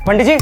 पंडित जी,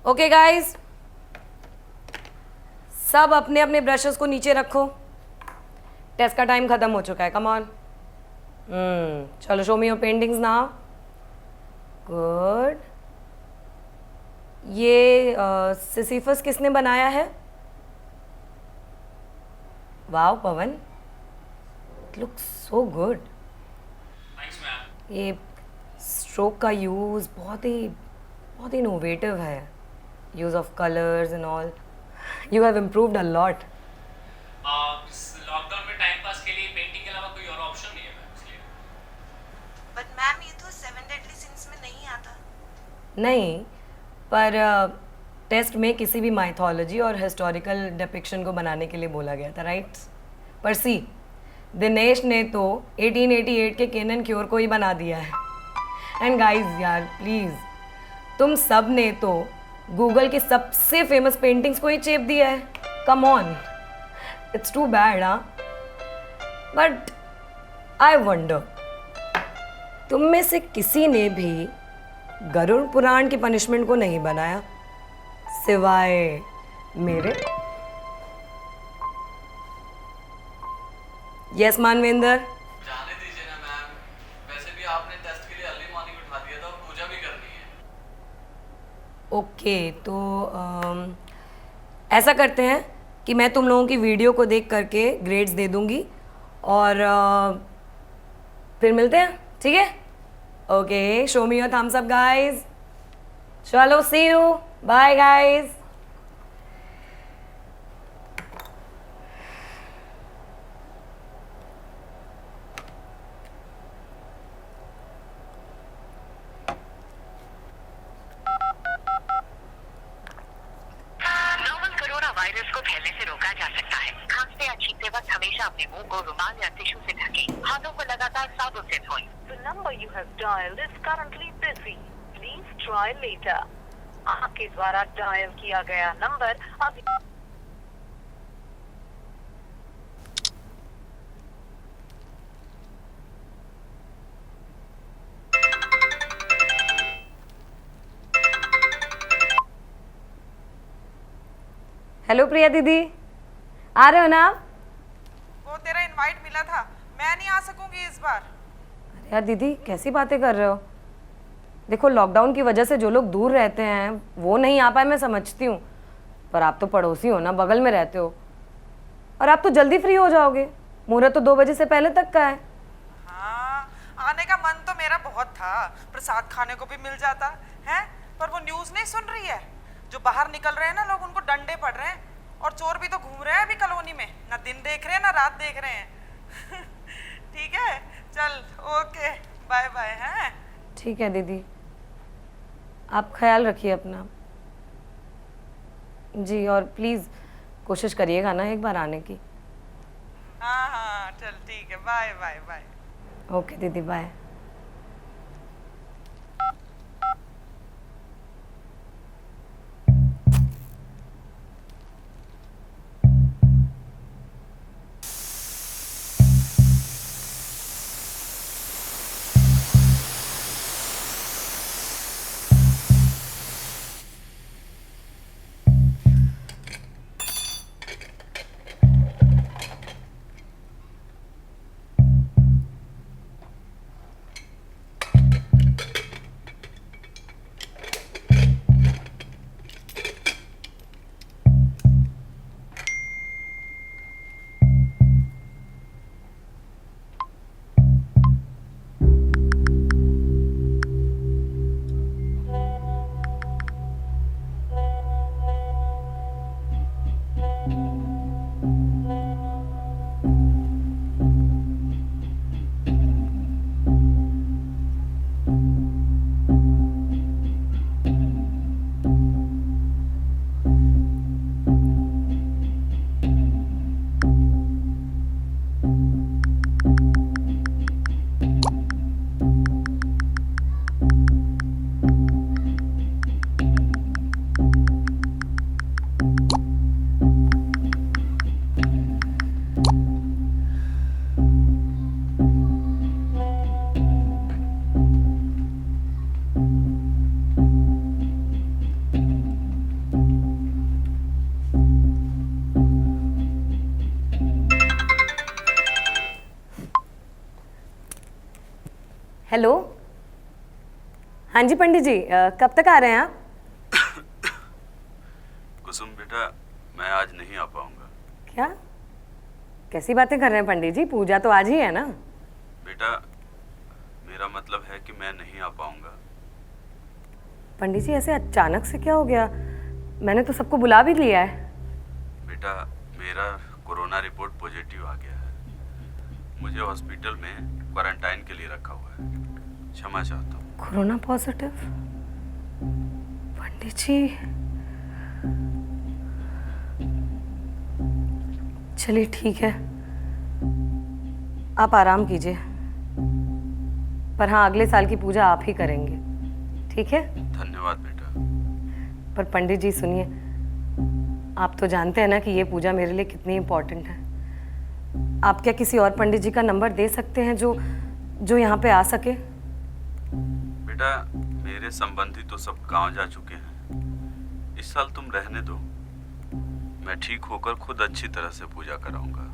okay guys, सब अपने अपने ब्रशेस को नीचे रखो। टेस्ट का टाइम खत्म हो चुका है। कम ऑन, चलो show me your paintings now. Good. ये सिसिफस किसने बनाया है? Wow Pawan, it looks so good. Thanks ma'am. ये स्ट्रोक का यूज़ बहुत ही इनोवेटिव है। Use of colours and all, you have improved a lot. Lockdown में टाइम पास के लिए पेंटिंग के अलावा कोई और ऑप्शन नहीं है मैम, इसलिए। बट मैम ये तो 7 डेडली सिंस में नहीं आता। नहीं, पर टेस्ट में किसी भी माइथोलॉजी और हिस्टोरिकल डिपिक्शन को बनाने के लिए बोला गया था, राइट? पर सी, दिनेश ने तो 1888 के केनन क्योर को ही बना दिया है। एंड गाइस यार प्लीज़, तुम सब ने तो गूगल की सबसे फेमस पेंटिंग्स को ही चेप दिया है। Come on, it's too bad. हाँ, बट आई वंडर, तुम में से किसी ने भी गरुड़ पुराण की पनिशमेंट को नहीं बनाया सिवाय मेरे। यस मानवेंद्र। जाने दीजिए ना मैम, वैसे भी आपने टेस्ट के लिए अर्ली मॉर्निंग उठा दिया था और पूजा भी करनी है। ओके, तो ऐसा करते हैं कि मैं तुम लोगों की वीडियो को देख करके ग्रेड्स दे दूंगी और फिर मिलते हैं, ठीक है? Okay, show me your thumbs up guys. चलो, see you, bye guys. Novel corona virus को फैलने से रोका जा सकता है। खांसते या छींकते वक्त हमेशा अपने मुंह को रुमाल या टिश्यू से ढकें। हाथों को लगातार साबुन से धोएं। The number you have dialed is currently busy. Please try later. आपके द्वारा डायल किया गया नंबर अभी हेलो प्रिया दीदी, आ रहे हो ना आप? वो तेरा इनवाइट मिला था, मैं नहीं आ सकूंगी इस बार। अरे यार दीदी, कैसी बातें कर रहे हो? देखो, लॉकडाउन की वजह से जो लोग दूर रहते हैं वो नहीं आ पाए, मैं समझती हूँ, पर आप तो पड़ोसी हो ना, बगल में रहते हो, और आप तो जल्दी फ्री हो जाओगे। मुहूर्त तो 2 बजे से पहले तक का है। हाँ, आने का मन तो मेरा बहुत था, प्रसाद खाने को भी मिल जाता है, पर वो न्यूज़ नहीं सुन रही है? जो बाहर निकल रहे हैं ना लोग, उनको डंडे पड़ रहे हैं, और चोर भी तो घूम रहे हैं अभी कॉलोनी में, ना दिन देख रहे हैं ना रात देख रहे हैं। ठीक है, चल ओके, बाय बाय। हैं ठीक है दीदी, आप ख्याल रखिए अपना जी, और प्लीज़ कोशिश करिएगा ना एक बार आने की। हाँ हाँ चल ठीक है, बाय बाय बाय। ओके दीदी, बाय। हेलो, हाँ जी पंडित जी, कब तक आ रहे हैं आप? कुसुम बेटा, मैं आज नहीं आ पाऊंगा। क्या कैसी बातें कर रहे हैं पंडित जी, पूजा तो आज ही है ना। बेटा, मेरा मतलब है कि मैं नहीं आ पाऊंगा। पंडित जी ऐसे अचानक से क्या हो गया? मैंने तो सबको बुला भी लिया है। बेटा, मेरा कोरोना रिपोर्ट पॉजिटिव आ गया है। मुझे हॉस्पिटल में क्वारंटाइन के लिए रखा हुआ है। क्षमा चाहता हूँ। Corona positive? पंडित जी, चलिए ठीक है, आप आराम कीजिए, पर हाँ अगले साल की पूजा आप ही करेंगे, ठीक है? धन्यवाद बेटा। पर पंडित जी सुनिए, आप तो जानते हैं ना कि ये पूजा मेरे लिए कितनी इम्पोर्टेंट है। आप क्या किसी और पंडित जी का नंबर दे सकते हैं जो यहाँ पे आ सके? बेटा, मेरे संबंधी तो सब गांव जा चुके हैं। इस साल तुम रहने दो, मैं ठीक होकर खुद अच्छी तरह से पूजा कराऊंगा।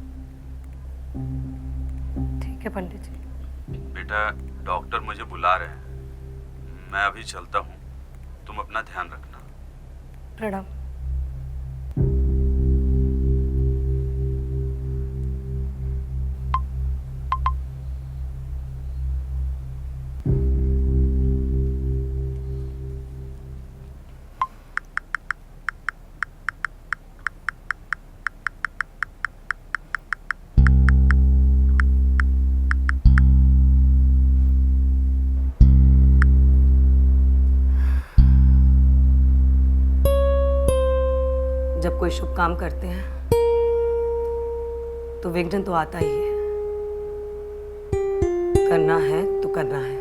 ठीक है पंडित जी। बेटा, डॉक्टर मुझे बुला रहे हैं, मैं अभी चलता हूँ। तुम अपना ध्यान रखना। प्रणाम। जब कोई शुभ काम करते हैं तो विघ्न तो आता ही है। करना है तो करना है।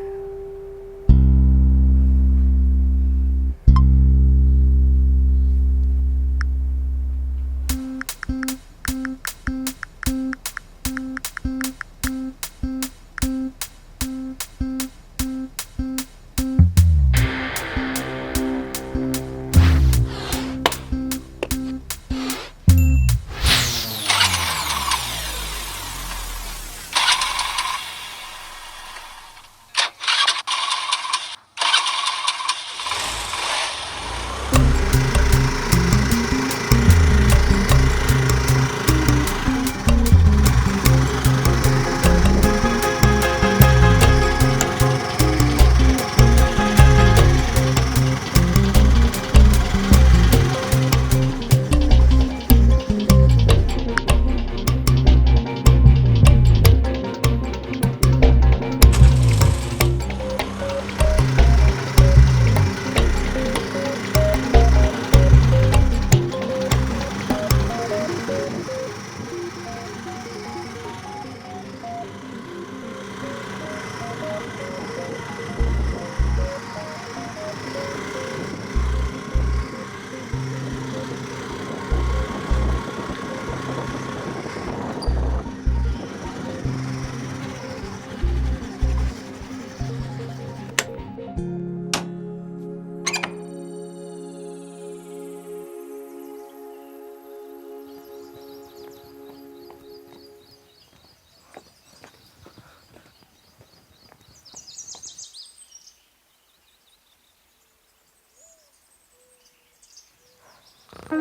पंडित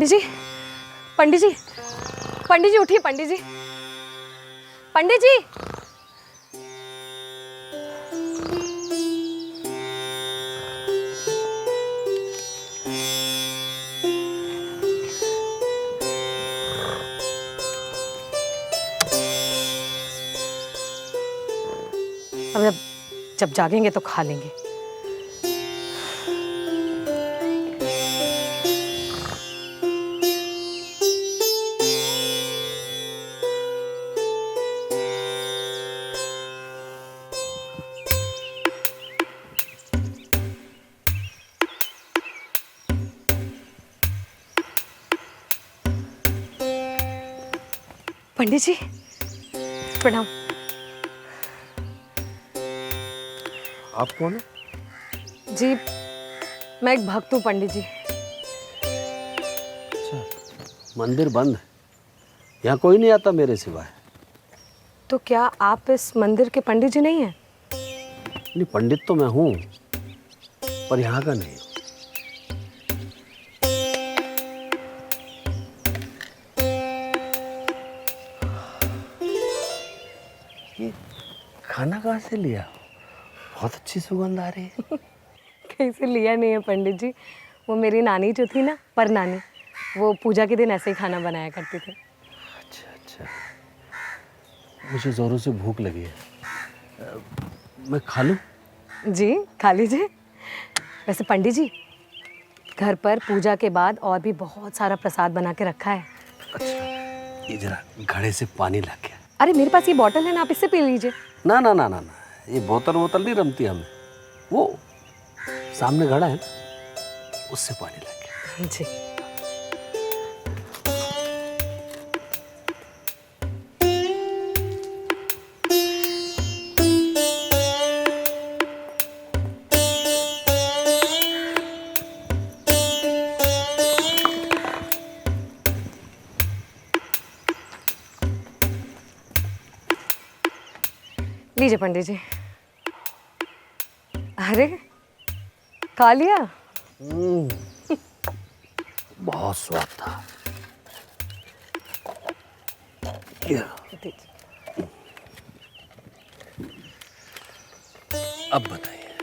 जी, पंडित जी, पंडित जी उठिए, पंडित जी, पंडित जी। अब जब जागेंगे तो खा लेंगे। पंडित जी प्रणाम। आप कौन है? जी मैं एक भक्त हूँ पंडित जी। अच्छा, मंदिर बंद है, यहाँ कोई नहीं आता मेरे सिवाय। तो क्या आप इस मंदिर के पंडित जी नहीं हैं? नहीं, पंडित तो मैं हूँ पर यहाँ का नहीं। ये खाना कहाँ से लिया? बहुत अच्छी सुगंध आ रही है। कहीं से लिया नहीं है पंडित जी, वो मेरी नानी जो थी ना, पर नानी, वो पूजा के दिन ऐसे ही खाना बनाया करती थी। अच्छा अच्छा, मुझे ज़ोरों से भूख लगी है, मैं खा लूँ? जी खा लीजिए। वैसे पंडित जी घर पर पूजा के बाद और भी बहुत सारा प्रसाद बना के रखा है। अच्छा, ये जरा घड़े से पानी ला के। अरे मेरे पास ये बॉटल है ना, आप इससे पी लीजिए। ना ना ना ना ना, ये बोतल वोतल नहीं रमती हमें। वो सामने घड़ा है ना, उससे पानी ला के। जी लीजिए पंडित जी। अरे खा लिया? बहुत स्वाद था। ये, अब बताइए।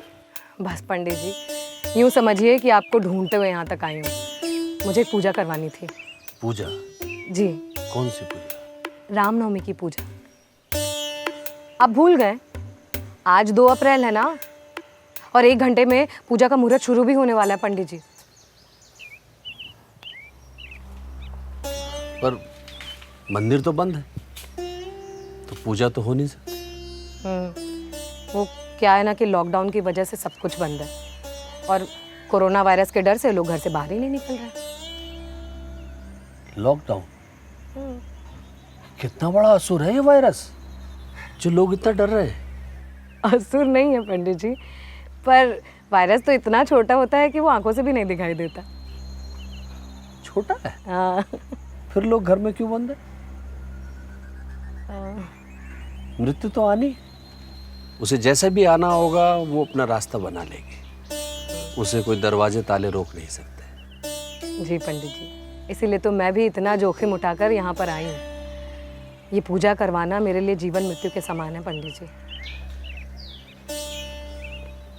बस पंडित जी यूँ समझिए कि आपको ढूंढते हुए यहाँ तक आई हूँ। मुझे एक पूजा करवानी थी। पूजा? जी कौन सी पूजा? रामनवमी की पूजा। आप भूल गए, आज 2 अप्रैल है ना, और 1 घंटे में पूजा का मुहूर्त शुरू भी होने वाला है पंडित जी। पर मंदिर तो बंद है, तो पूजा तो हो नहीं सकती। वो क्या है ना कि लॉकडाउन की वजह से सब कुछ बंद है, और कोरोना वायरस के डर से लोग घर से बाहर ही नहीं निकल रहे। लॉकडाउन? कितना बड़ा असुर है ये वायरस, जो लोग इतना डर रहे हैं। असुर नहीं है पंडित जी, पर वायरस तो इतना छोटा होता है कि वो आंखों से भी नहीं दिखाई देता। छोटा है? हाँ। फिर लोग घर में क्यों बंद है? मृत्यु तो आनी, उसे जैसे भी आना होगा वो अपना रास्ता बना लेगी। उसे कोई दरवाजे ताले रोक नहीं सकते। जी पंडित जी, इसीलिए तो मैं भी इतना जोखिम उठाकर यहाँ पर आई हूँ। ये पूजा करवाना मेरे लिए जीवन मृत्यु के समान है पंडित जी।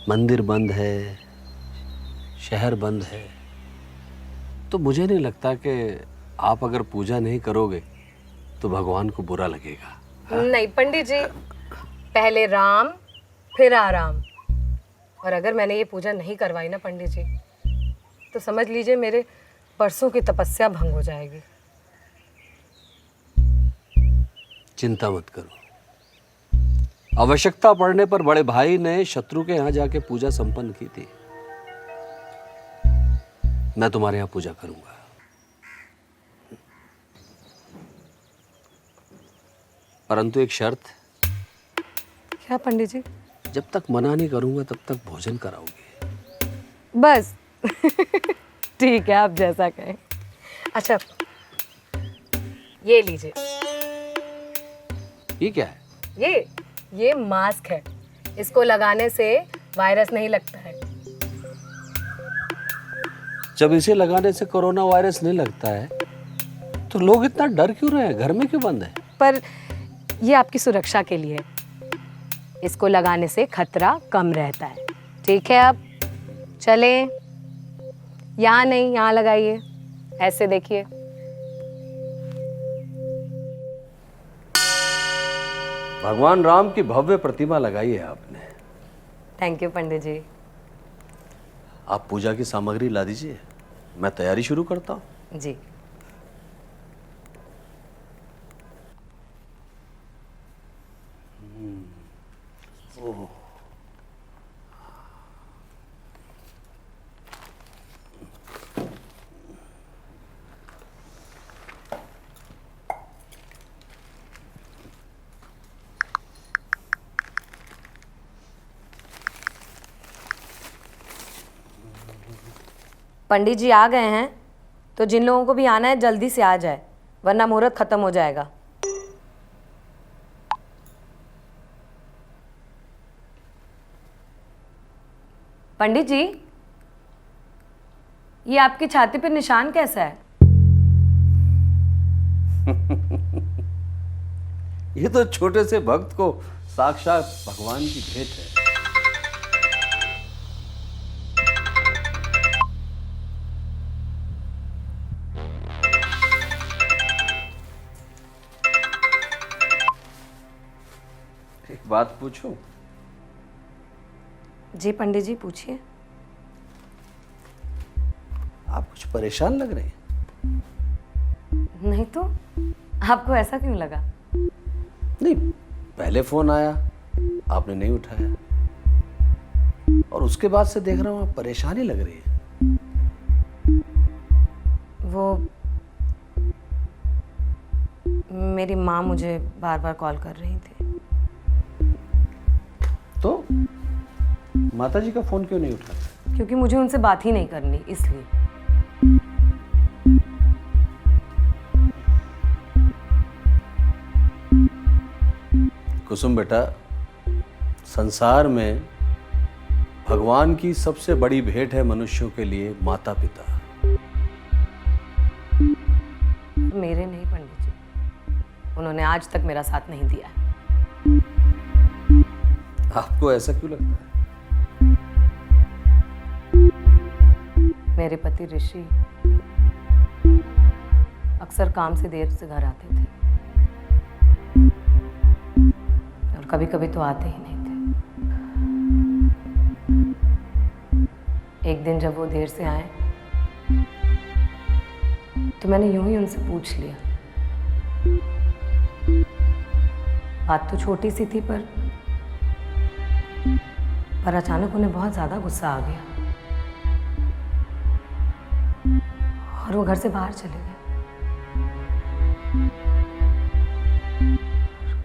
मंदिर बंद है, शहर बंद है, तो मुझे नहीं लगता कि आप अगर पूजा नहीं करोगे तो भगवान को बुरा लगेगा। नहीं पंडित जी, पहले राम फिर आराम। और अगर मैंने ये पूजा नहीं करवाई ना पंडित जी, तो समझ लीजिए मेरे परसों की तपस्या भंग हो जाएगी। चिंता मत करो, आवश्यकता पड़ने पर बड़े भाई ने शत्रु के यहाँ जाके पूजा संपन्न की थी। मैं तुम्हारे यहाँ पूजा करूंगा, परंतु एक शर्त। क्या पंडित जी? जब तक मना नहीं करूंगा तब तक भोजन कराओगे। बस ठीक है, आप जैसा कहें। अच्छा, ये लीजिए। ये क्या है? ये मास्क है। इसको लगाने से वायरस नहीं लगता है। जब इसे लगाने से कोरोना वायरस नहीं लगता है तो लोग इतना डर क्यों रहे हैं? घर में क्यों बंद है? पर ये आपकी सुरक्षा के लिए है। इसको लगाने से खतरा कम रहता है। ठीक है, अब चलें। यहाँ नहीं, यहाँ लगाइए। ऐसे देखिए। भगवान राम की भव्य प्रतिमा लगाई है आपने। थैंक यू पंडित जी। आप पूजा की सामग्री ला दीजिए, मैं तैयारी शुरू करता हूँ। जी। पंडित जी आ गए हैं, तो जिन लोगों को भी आना है जल्दी से आ जाए, वरना मुहूर्त खत्म हो जाएगा। पंडित जी, ये आपकी छाती पर निशान कैसा है? ये तो छोटे से भक्त को साक्षात भगवान की भेंट है। एक बात पूछूं? जी पंडित जी, पूछिए। आप कुछ परेशान लग रहे हैं। नहीं तो, आपको ऐसा क्यों लगा? नहीं, पहले फोन आया, आपने नहीं उठाया, और उसके बाद से देख रहा हूं आप परेशान ही लग रही है। वो मेरी माँ मुझे बार बार कॉल कर रही थी। तो माता जी का फोन क्यों नहीं उठा? क्योंकि मुझे उनसे बात ही नहीं करनी, इसलिए। कुसुम बेटा, संसार में भगवान की सबसे बड़ी भेंट है मनुष्यों के लिए माता पिता। मेरे नहीं पंडित जी, उन्होंने आज तक मेरा साथ नहीं दिया है। आपको ऐसा क्यों लगता है? मेरे पति ऋषि अक्सर काम से देर से घर आते थे, और कभी कभी तो आते ही नहीं थे। एक दिन जब वो देर से आए तो मैंने यूं ही उनसे पूछ लिया। बात तो छोटी सी थी, पर अचानक उन्हें बहुत ज्यादा गुस्सा आ गया और वो घर से बाहर चले गए।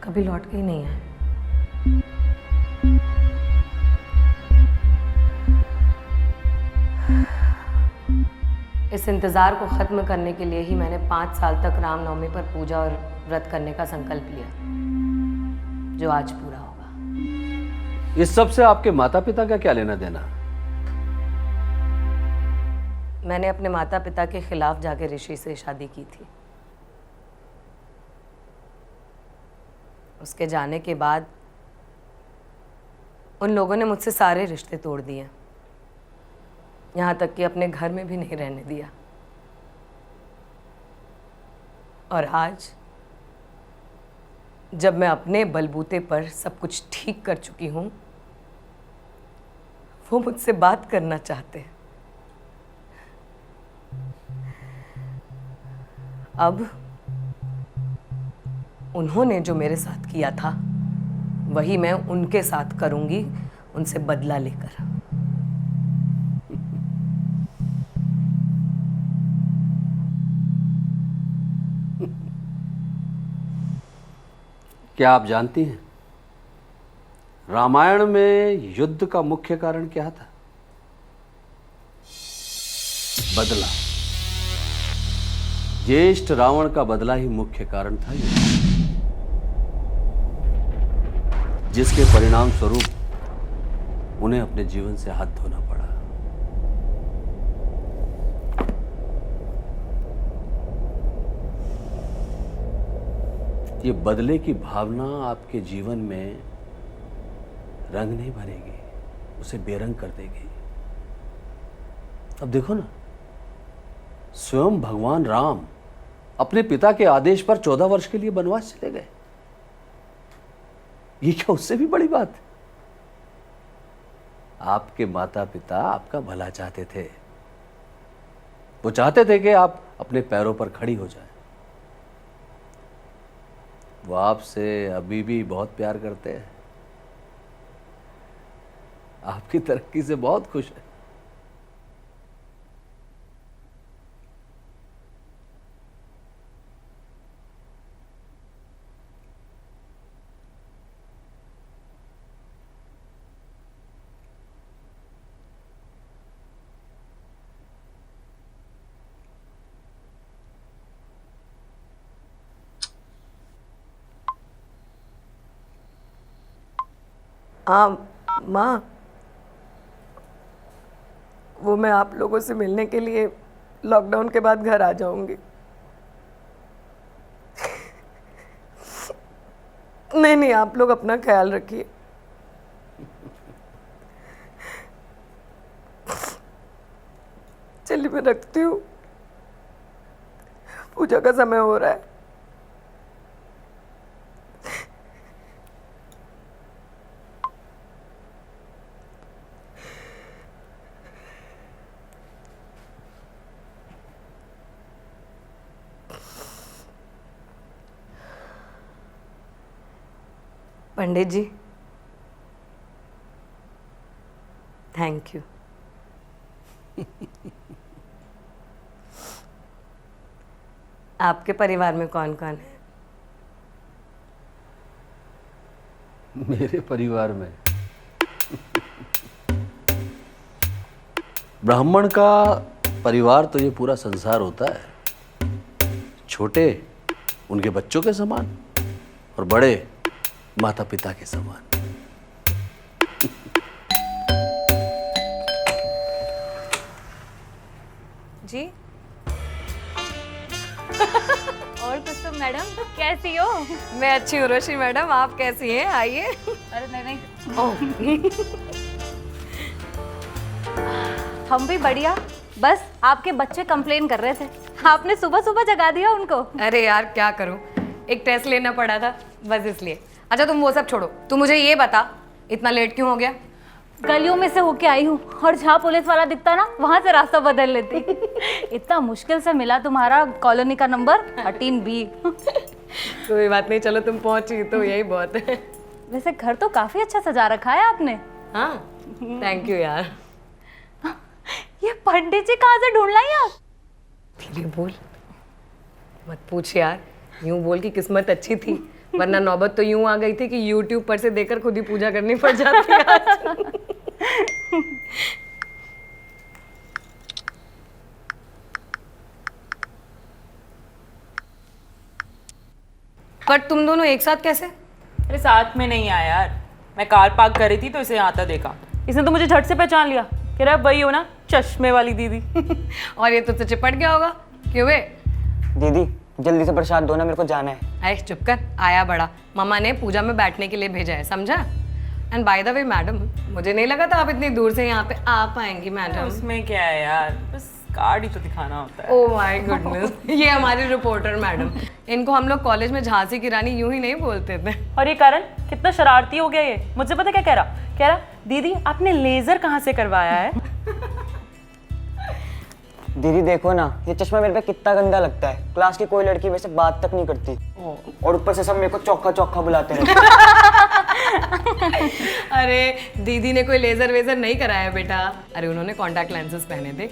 कभी लौट के ही नहीं आए। इस इंतजार को खत्म करने के लिए ही मैंने 5 साल तक रामनवमी पर पूजा और व्रत करने का संकल्प लिया, जो आज पूरा होगा। इस सब से आपके माता पिता का क्या लेना देना? मैंने अपने माता पिता के खिलाफ जाके ऋषि से शादी की थी। उसके जाने के बाद उन लोगों ने मुझसे सारे रिश्ते तोड़ दिए, यहाँ तक कि अपने घर में भी नहीं रहने दिया। और आज जब मैं अपने बलबूते पर सब कुछ ठीक कर चुकी हूँ, वो मुझसे बात करना चाहते हैं। अब उन्होंने जो मेरे साथ किया था वही मैं उनके साथ करूंगी, उनसे बदला लेकर। क्या आप जानती हैं रामायण में युद्ध का मुख्य कारण क्या था? बदला। ज्येष्ठ रावण का बदला ही मुख्य कारण था ये, जिसके परिणाम स्वरूप उन्हें अपने जीवन से हाथ धोना पड़ा। ये बदले की भावना आपके जीवन में रंग नहीं भरेगी, उसे बेरंग कर देगी। अब देखो ना, स्वयं भगवान राम अपने पिता के आदेश पर 14 वर्ष के लिए वनवास चले गए। ये क्या उससे भी बड़ी बात? आपके माता पिता आपका भला चाहते थे। वो चाहते थे कि आप अपने पैरों पर खड़ी हो जाए। वो आपसे अभी भी बहुत प्यार करते हैं, आपकी तरक्की से बहुत खुश है। हाँ माँ, वो मैं आप लोगों से मिलने के लिए लॉकडाउन के बाद घर आ जाऊंगी। नहीं नहीं, आप लोग अपना ख्याल रखिए। चलिए मैं रखती हूँ, पूजा का समय हो रहा है। पंडित जी, थैंक यू। आपके परिवार में कौन कौन है? मेरे परिवार में ब्राह्मण का परिवार तो ये पूरा संसार होता है। छोटे उनके बच्चों के समान और बड़े माता पिता के समान। जी और कुछ तो मैडम, कैसी हो? मैं अच्छी हूँ रोशनी मैडम, आप कैसी हैं? आइए। अरे नहीं ओह हम भी बढ़िया। बस आपके बच्चे कंप्लेन कर रहे थे, आपने सुबह सुबह जगा दिया उनको। अरे यार क्या करूं, एक टेस्ट लेना पड़ा था बस इसलिए। अच्छा तुम वो सब छोड़ो, तू मुझे ये बता इतना लेट क्यों हो गया? गलियों में से होके आई हूँ और जहाँ पुलिस वाला दिखता ना वहाँ से रास्ता बदल लेती। इतना मुश्किल से मिला तुम्हारा कॉलोनी का नंबर 13B। कोई बात नहीं, चलो तुम पहुंची तो यही बहुत है। वैसे घर तो काफी अच्छा सजा रखा है आपने। हाँ थैंक यू यार। ये पंडित जी कहाँ से ढूंढ लाई आप? धीरे बोल, मत पूछ यार, यूं बोल की किस्मत अच्छी थी, वरना नौबत तो यूं आ गई थी कि YouTube पर से देखकर खुद ही पूजा करनी पड़ जाती है। पर तुम दोनों एक साथ कैसे? अरे साथ में नहीं आया यार, मैं कार पार्क कर रही थी तो इसे आता देखा, इसने तो मुझे झट से पहचान लिया। कह रहा वही हो ना चश्मे वाली दीदी। और ये तुझसे चिपट गया होगा, क्यों बे? दीदी जल्दी से प्रसाद दो ना, मेरे को जाना है। अरे चुप कर, आया बड़ा। मामा ने पूजा में बैठने के लिए भेजा है, समझा? And by the way madam, मुझे नहीं लगा था आप इतनी दूर से यहाँ पे आ पाएंगी मैडम। उसमें क्या है यार, बस कार्ड ही तो दिखाना होता है। ओह माय गुडनेस, ये हमारी रिपोर्टर मैडम। इनको हम लोग कॉलेज में झांसी की रानी यूं ही नहीं बोलते थे। और ये कारण कितना शरारती हो गया ये, मुझसे पता क्या कह रहा दीदी आपने लेजर कहाँ से करवाया है? दीदी देखो ना, ये चश्मा मेरे पे कितना गंदा लगता है। क्लास की कोई लड़की वैसे बात तक नहीं करती और ऊपर से सब मेरे को चौखा चौखा बुलाते रहते। अरे दीदी ने कोई लेजर वेजर नहीं कराया बेटा, अरे उन्होंने कॉन्टैक्ट लेंसेज पहने थे।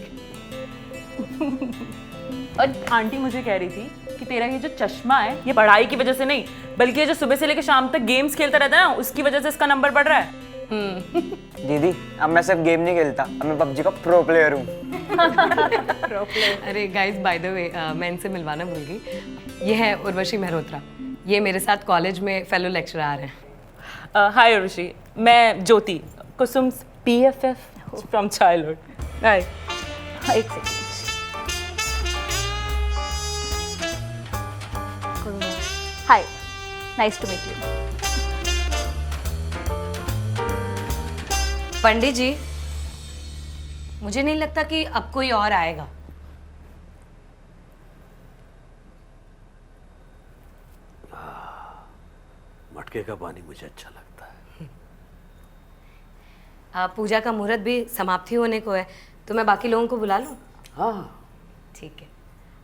और आंटी मुझे कह रही थी कि तेरा ये जो चश्मा है ये पढ़ाई की वजह से नहीं, बल्कि ये जो सुबह से लेकर शाम तक गेम्स खेलता रहता है ना, उसकी वजह से इसका नंबर बढ़ रहा है। दीदी अब मैं सिर्फ गेम नहीं खेलता, अब मैं PUBG का प्रो प्लेयर हूँ। अरे गाइस, बाय द वे मैं इनसे मिलवाना भूल गई। ये है उर्वशी मेहरोत्रा, ये मेरे साथ कॉलेज में फेलो लेक्चरर हैं। हाय उर्वशी, मैं Jyoti, Kusum's BFF from childhood. Hi. एक second. Hi, nice to meet you. Pandit ji, मुझे नहीं लगता कि अब कोई और आएगा। मटके का पानी मुझे अच्छा लगता है। पूजा का मुहूर्त भी समाप्ति होने को है, तो मैं बाकी लोगों को बुला लूं? हाँ ठीक है,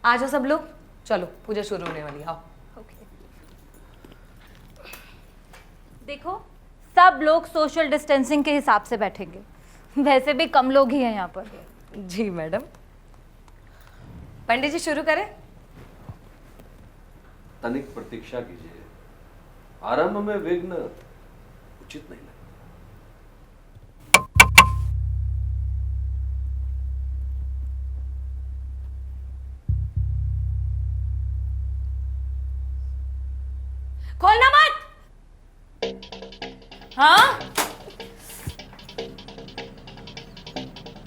आ जाओ सब लोग, चलो पूजा शुरू होने वाली है, आओ। देखो, सब लोग सोशल डिस्टेंसिंग के हिसाब से बैठेंगे, वैसे भी कम लोग ही हैं यहाँ पर। जी मैडम। पंडित जी शुरू करें? तनिक प्रतीक्षा कीजिए, आरंभ में विघ्न उचित नहीं लगता। खोलना मत। हाँ?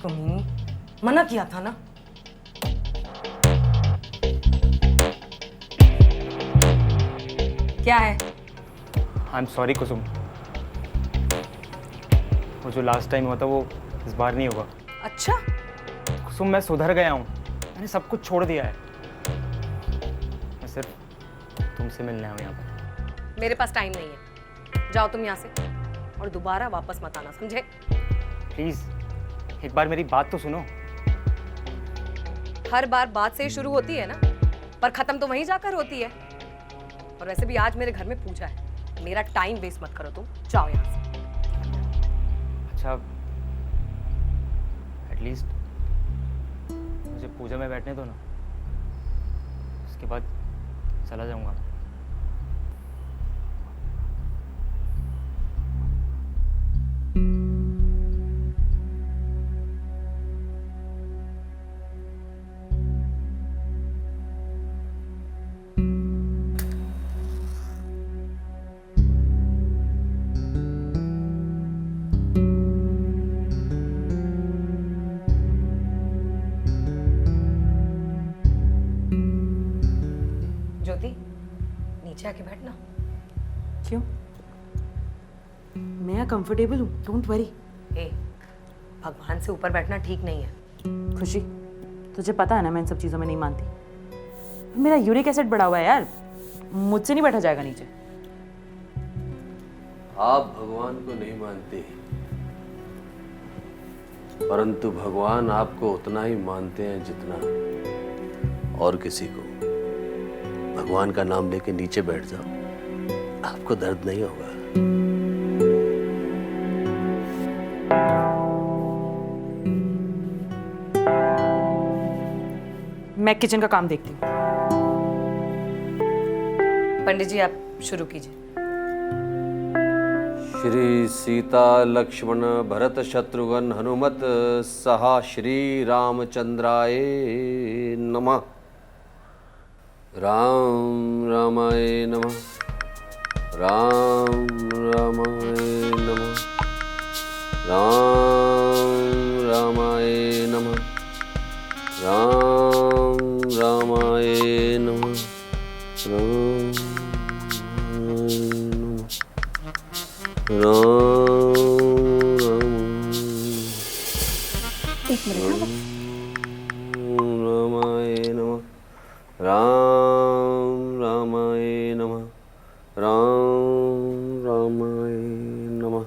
कमीनी, मना किया था ना। क्या है? आई एम सॉरी कुसुम, वो जो लास्ट टाइम हुआ था वो इस बार नहीं होगा। अच्छा? कुसुम, मैं सुधर गया हूँ, मैंने सब कुछ छोड़ दिया है। मैं सिर्फ तुमसे मिलने आया हूँ यहाँ पर। मेरे पास टाइम नहीं है, जाओ तुम यहाँ से और दोबारा वापस मत आना, समझे? प्लीज एक बार मेरी बात तो सुनो। हर बार बात से ही शुरू होती है ना, पर खत्म तो वहीं जाकर होती है। और वैसे भी आज मेरे घर में पूजा है, मेरा टाइम वेस्ट मत करो तुम, जाओ यहाँ से। अच्छा, एटलीस्ट मुझे पूजा में बैठने दो ना, उसके बाद चला जाऊंगा। ज्योति, नीचे आके बैठना। क्यों? मैं कंफर्टेबल हूँ, डोंट वरी। ए, भगवान से ऊपर बैठना ठीक नहीं है। खुशी, तुझे पता है ना मैं इन सब चीज़ों में नहीं मानती। मेरा यूरिक एसिड बढ़ा हुआ है यार, मुझसे नहीं बैठा जाएगा नीचे। आप भगवान को नहीं मानते, परंतु भगवान आपको उतना ही मानते हैं जितना और किसी को। भगवान का नाम लेके नीचे बैठ जाओ, आपको दर्द नहीं होगा। मैं किचन का काम देखती हूँ। पंडित जी आप शुरू कीजिए। श्री सीता लक्ष्मण भरत शत्रुघ्न हनुमत सहा श्री रामचंद्राय नमः। राम रामाय नमः। राम रामाय नमः। राम रामाय नमः। राम रामाय नमः। राम रामाय नमः। राम रामाय नमः। राम रामाय नमः।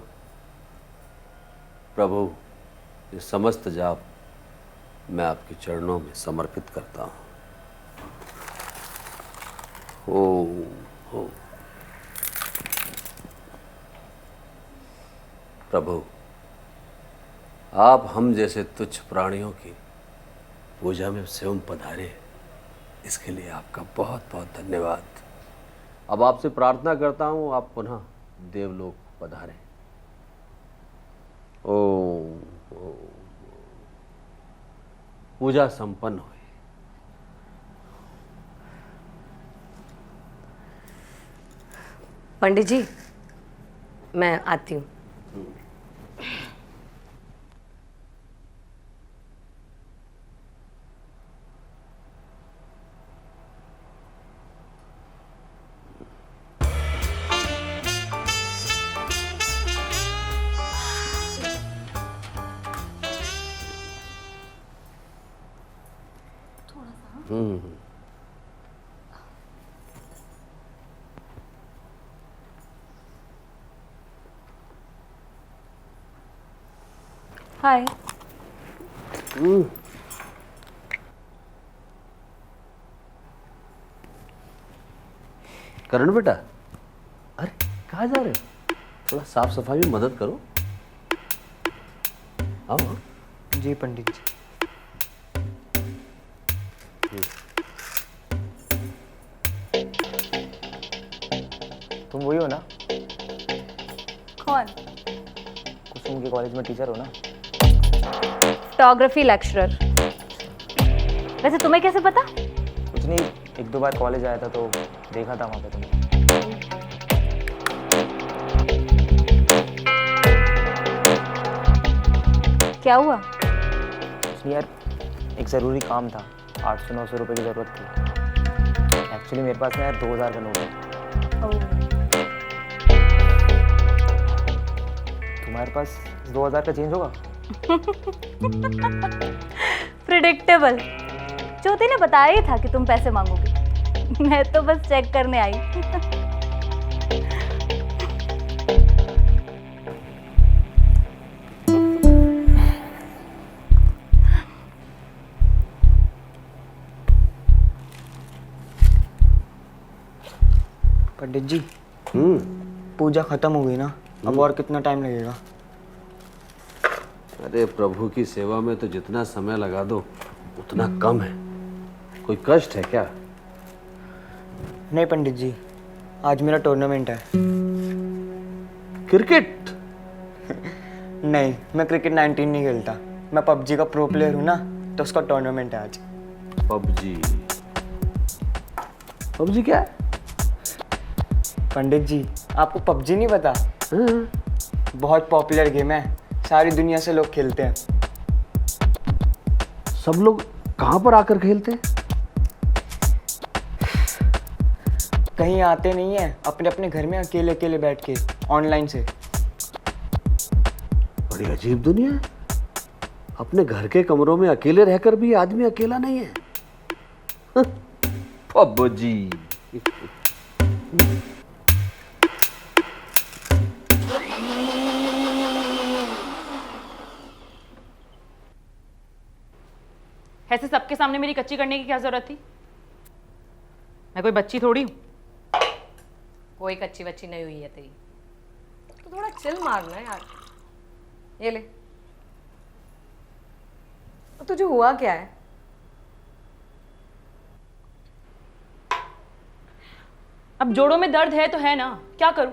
प्रभु, ये समस्त जाप मैं आपके चरणों में समर्पित करता हूँ। ओम ओम। प्रभु, आप हम जैसे तुच्छ प्राणियों की पूजा में स्वयं पधारे, इसके लिए आपका बहुत बहुत धन्यवाद। अब आपसे प्रार्थना करता हूँ, आप पुनः देवलोक पधारें। ओम ओम। पूजा संपन्न हुई। पंडित जी, मैं आती हूँ। हाय। करण बेटा, अरे कहाँ जा रहे हो? थोड़ा साफ सफाई में मदद करो। आओ। जी पंडित जी। तुम वही हो ना? कौन? कुसुम के कॉलेज में टीचर हो ना? Photography lecturer. वैसे तुम्हें कैसे पता? कुछ नहीं, एक दो बार कॉलेज आया था तो देखा था वहाँ पे तुम्हें। क्या हुआ? कुछ नहीं यार, एक ज़रूरी काम था, 800-900 रुपये की ज़रूरत थी। एक्चुअली मेरे पास ना यार 2000 का नोट है। तुम्हारे पास 2000 का चेंज होगा? प्रिडिक्टेबल। ज्योति ने बताया ही था कि तुम पैसे मांगोगे। मैं तो बस चेक करने आई। पंडित जी, पूजा खत्म हो गई ना? अब और कितना टाइम लगेगा? अरे प्रभु की सेवा में तो जितना समय लगा दो उतना कम है। कोई कष्ट है क्या? नहीं पंडित जी, आज मेरा टूर्नामेंट है। क्रिकेट? नहीं, मैं क्रिकेट 19 नहीं खेलता। मैं पबजी का प्रो प्लेयर हूँ ना, तो उसका टूर्नामेंट है आज। पबजी? पबजी क्या है? पंडित जी, आपको पबजी नहीं पता? बहुत पॉपुलर गेम है, सारी दुनिया से लोग खेलते हैं। सब लोग कहाँ पर आकर खेलते हैं? कहीं आते नहीं है, अपने अपने घर में अकेले अकेले बैठ के ऑनलाइन से। बड़ी अजीब दुनिया है। अपने घर के कमरों में अकेले रहकर भी आदमी अकेला नहीं है। पबजी। ऐसे सबके सामने मेरी कच्ची करने की क्या जरूरत थी? मैं कोई बच्ची थोड़ी हूँ। कोई कच्ची बच्ची नहीं हुई है तेरी, तो थोड़ा चिल मारना यार। ये ले। तो तुझे हुआ क्या है? अब जोड़ों में दर्द है तो है ना, क्या करूं?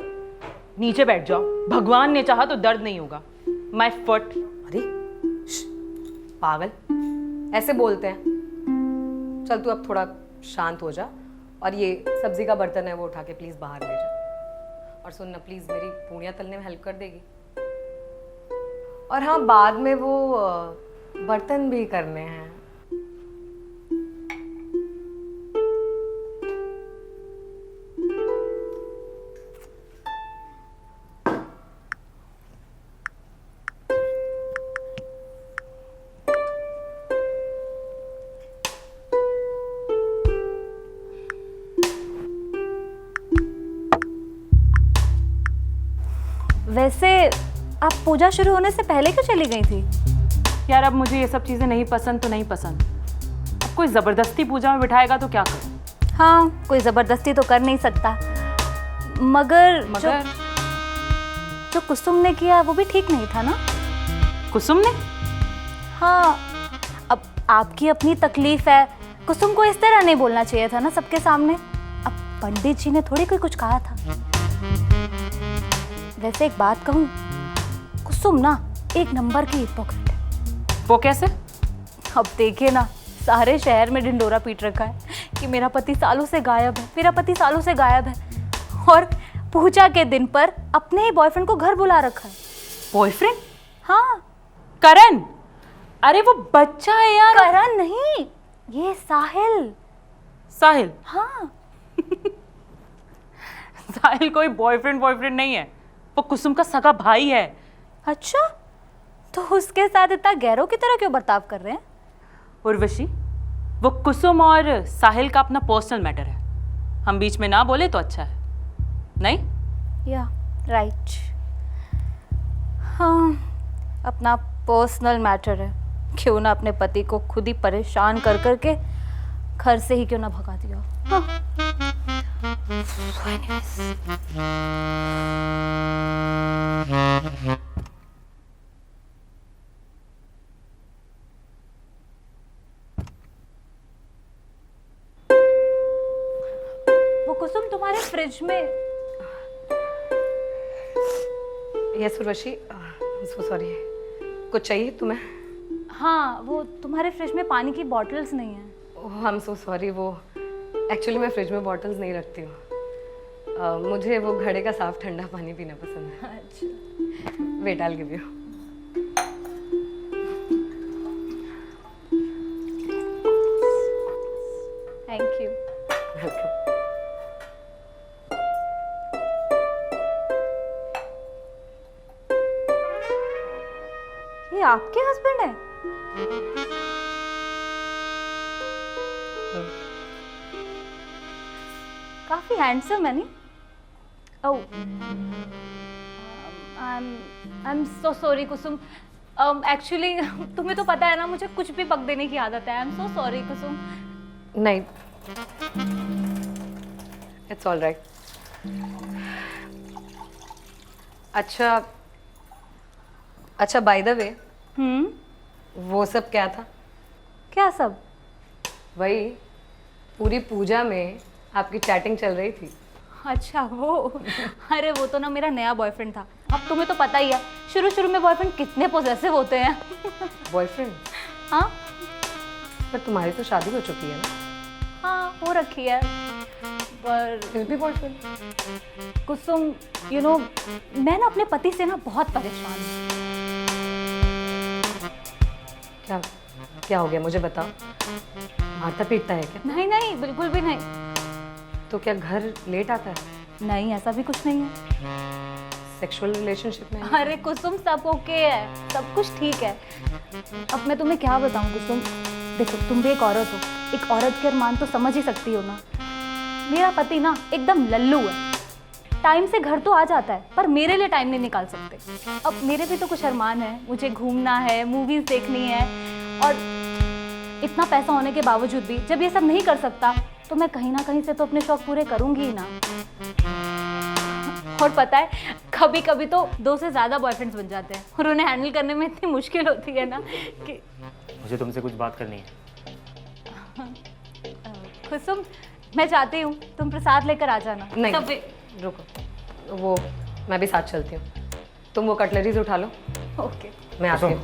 नीचे बैठ जाओ, भगवान ने चाहा तो दर्द नहीं होगा। My foot. अरे पागल, ऐसे बोलते हैं? चल तू अब थोड़ा शांत हो जा, और ये सब्जी का बर्तन है वो उठा के प्लीज बाहर ले जा। और सुन ना प्लीज, मेरी पूड़ियाँ तलने में हेल्प कर देगी? और हाँ, बाद में वो बर्तन भी करने हैं। वैसे आप पूजा शुरू होने से पहले क्यों चली गई थी? यार अब मुझे ये सब चीजें नहीं पसंद तो नहीं पसंद। अब कोई जबरदस्ती पूजा में बिठाएगा तो क्या करूं? हाँ, कोई जबरदस्ती तो कर नहीं सकता, मगर जो कुसुम ने किया वो भी ठीक नहीं था ना? कुसुम ने? हाँ, अब आपकी अपनी तकलीफ है, कुसुम को इस तरह नहीं बोलना चाहिए था ना सबके सामने। अब पंडित जी ने थोड़ी कोई कुछ कहा था। वैसे एक बात कहूँ, कुसुम ना एक नंबर की हिपोक्रेट है। वो कैसे? अब देखिए ना, सारे शहर में ढिंडोरा पीट रखा है कि मेरा पति सालों से गायब है, मेरा पति सालों से गायब है। और पूजा के दिन पर अपने ही बॉयफ्रेंड को घर बुला रखा है। बॉयफ्रेंड? हाँ। करण? अरे वो बच्चा है यार। करण नहीं, ये साहिल। साहिल? हाँ। साहिल कोई बॉयफ्रेंड नहीं है, वो कुसुम का सगा भाई है। अच्छा, तो उसके साथ इतना गैरों की तरह क्यों बर्ताव कर रहे हैं? उर्वशी, वो कुसुम और साहिल का अपना पर्सनल मैटर है, हम बीच में ना बोले तो अच्छा है, नहीं? या राइट। हाँ, अपना पर्सनल मैटर है, क्यों ना अपने पति को खुद ही परेशान कर करके घर से ही क्यों ना भगा दिया। हाँ। वो कुसुम तुम्हारे फ्रिज में। यस उर्वशी, सो सॉरी, कुछ चाहिए तुम्हें? हाँ, वो तुम्हारे फ्रिज में पानी की बॉटल्स नहीं है। ओह आई एम सो सॉरी, वो एक्चुअली मैं फ्रिज में बॉटल्स नहीं रखती हूँ। मुझे वो घड़े का साफ ठंडा पानी पीना पसंद है। अच्छा। Wait I will give you. Thank you. Welcome. ये आपके हस्बैंड है? काफी हैंडसम है नहीं? Oh, I am so sorry Kusum. Actually तुम्हें तो पता है ना, मुझे कुछ भी पक देने की आदत है। आई एम सो सॉरी कुसुम। नहीं, इट्स ऑल राइट। अच्छा बाय द वे, वो सब क्या था? क्या सब? वही पूरी पूजा में आपकी चैटिंग चल रही थी। अच्छा वो, अरे वो तो ना मेरा नया बॉयफ्रेंड था। अब तुम्हें तो पता ही है, शुरू में बॉयफ्रेंड कितने पॉसेसिव होते हैं। बॉयफ्रेंड? हाँ। पर तुम्हारी तो शादी हो चुकी है ना? हाँ, हो रखी है, पर फिर भी बॉयफ्रेंड? कुसुम, यू नो, मैं ना अपने पति से ना बहुत परेशान हूँ। क्या हो गया, मुझे बताओ। मारता पीटता है क्या? नहीं नहीं, बिल्कुल भी नहीं। तो क्या घर लेट आता है? नहीं, ऐसा भी कुछ नहीं है। सेक्सुअल रिलेशनशिप में? अरे कुसुम, सब ओके है, सब कुछ ठीक है। अब मैं तुम्हें क्या बताऊं कुसुम, देखो तुम भी एक औरत हो, एक औरत के अरमान तो समझ ही सकती हो ना। मेरा पति ना एकदम लल्लू है, टाइम से घर तो आ जाता है पर मेरे लिए टाइम नहीं निकाल सकते। अब मेरे भी तो कुछ अरमान है, मुझे घूमना है, मूवीज देखनी है, और इतना पैसा होने के बावजूद भी जब ये सब नहीं कर सकता तो मैं कहीं ना कहीं से तो अपने शौक पूरे करूंगी ही ना। और पता है, कभी कभी तो 2 से ज़्यादा बॉयफ्रेंड्स बन जाते हैं और उन्हें हैंडल करने में इतनी मुश्किल होती है ना कि। मुझे तुमसे कुछ बात करनी है। कुसुम, मैं चाहती हूँ तुम प्रसाद लेकर आ जाना। नहीं, रुको, वो मैं भी साथ चलती हूँ। तुम वो कटलरीज उठा लो। ओके, मैं आती हूँ।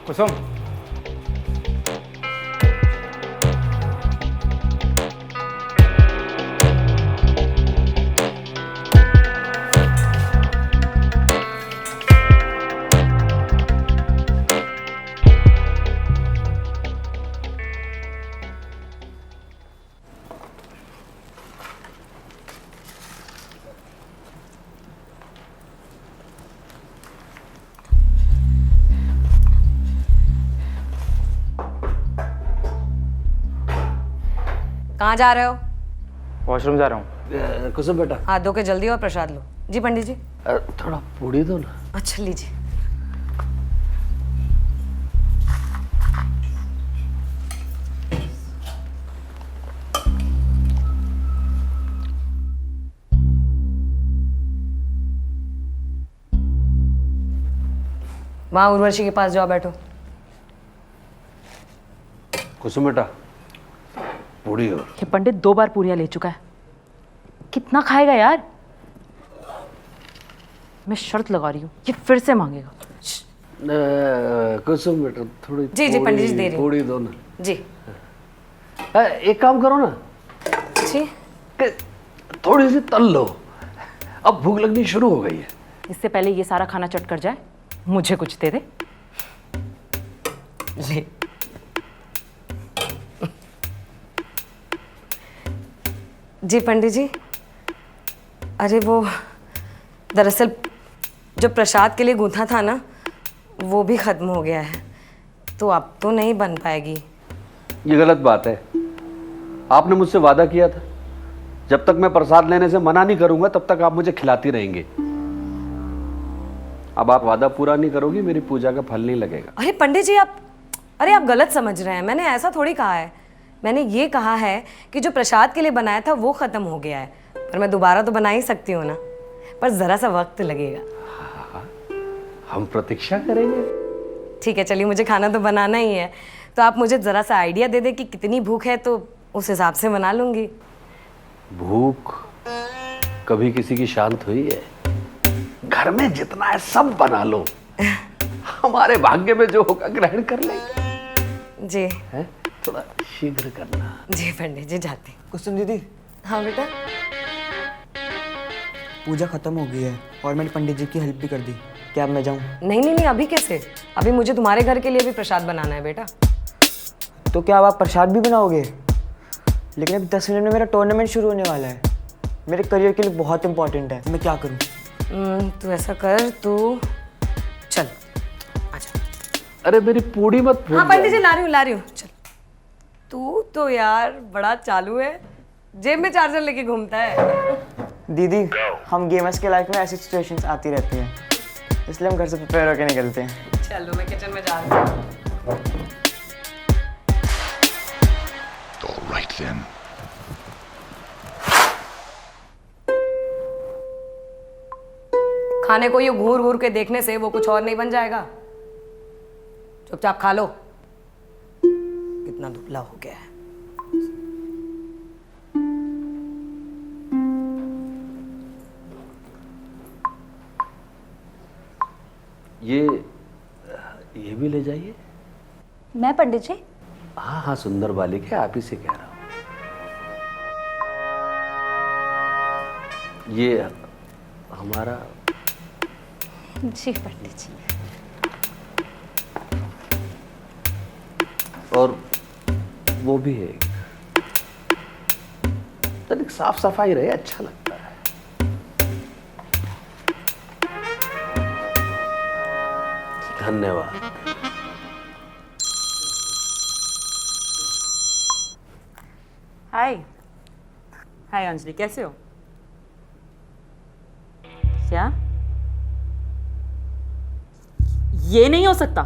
कुसुम, कहाँ जा रहे हो? वॉशरूम जा रहा हूँ। कुसुम बेटा, हाथ धो के जल्दी और प्रसाद लो। जी पंडित जी। थोड़ा पूड़ी दो ना। अच्छा लीजिए। वहाँ उर्वशी के पास जाओ, बैठो। कुसुम बेटा, पूड़ी हो। ये पंडित 2 बार पूरियां ले चुका है, कितना खाएगा यार। मैं शर्त लगा रही हूँ, ये फिर से मांगेगा। कुसुम बेटा थोड़ी जी, जी, पंडित जी, दे रही हूँ। थोड़ी दो ना। जी एक काम करो ना जी, कि थोड़ी सी तल लो, अब भूख लगनी शुरू हो गई है। इससे पहले ये सारा खाना चट कर जाए, मुझे कुछ दे दे। जी जी पंडित जी, अरे वो दरअसल जो प्रसाद के लिए गूंथा था ना, वो भी खत्म हो गया है, तो अब तो नहीं बन पाएगी। ये गलत बात है। आपने मुझसे वादा किया था, जब तक मैं प्रसाद लेने से मना नहीं करूंगा तब तक आप मुझे खिलाती रहेंगे। अब आप वादा पूरा नहीं करोगी, मेरी पूजा का फल नहीं लगेगा। अरे पंडित जी आप गलत समझ रहे हैं। मैंने ऐसा थोड़ी कहा है। मैंने ये कहा है कि जो प्रसाद के लिए बनाया था वो खत्म हो गया है, पर मैं दोबारा तो बना ही सकती हूँ ना, पर जरा सा वक्त लगेगा। हम प्रतीक्षा करेंगे। ठीक है, चलिए, मुझे खाना तो बनाना ही है, तो आप मुझे जरा सा आइडिया दे दे कि कितनी भूख है, तो उस हिसाब से बना लूंगी। भूख कभी किसी की शांत हुई है? घर में जितना है सब बना लो, हमारे भाग्य में जो होगा ग्रहण कर लेंगे। जी है? थोड़ा शीघ्र करना। जी पंडित जी, जाते। कुसुम दीदी, हाँ बेटा। पूजा खत्म हो गई है और मैंने पंडित जी की हेल्प भी कर दी। क्या अब मैं जाऊँ? नहीं नहीं नहीं, अभी कैसे? अभी मुझे तुम्हारे घर के लिए भी प्रसाद बनाना है बेटा। तो क्या अब आप प्रसाद भी बनाओगे? लेकिन अभी 10 मिनट में मेरा टूर्नामेंट शुरू होने वाला है, मेरे करियर के लिए बहुत इंपॉर्टेंट है। मैं क्या करूँ? तू ऐसा कर, तू चल आजा। अरे मेरी पूड़ी मत फूट हाँ पंडित जी, ला रही हूँ, चल। तू तो यार बड़ा चालू है, जेब में चार्जर लेके घूमता है। दीदी, हम गेमर्स के लाइफ में ऐसी सिचुएशंस आती रहती हैं, इसलिए हम घर से प्रिपेयर होकर निकलते हैं। चलो, मैं किचन में जा रही हूँ। All right then. खाने को ये घूर घूर के देखने से वो कुछ और नहीं बन जाएगा। चुपचाप खा लो। कितना दुबला हो गया है। ये भी ले जाइए। मैं पंडित जी? हाँ हाँ, सुंदर बालिक है, आप ही से कह रहा हूँ। ये हमारा। जी पंडित जी। और वो भी है, तनिक साफ सफाई रहे, अच्छा लगता है। धन्यवाद। हाय हाय अंजलि, कैसे हो? क्या ये नहीं हो सकता?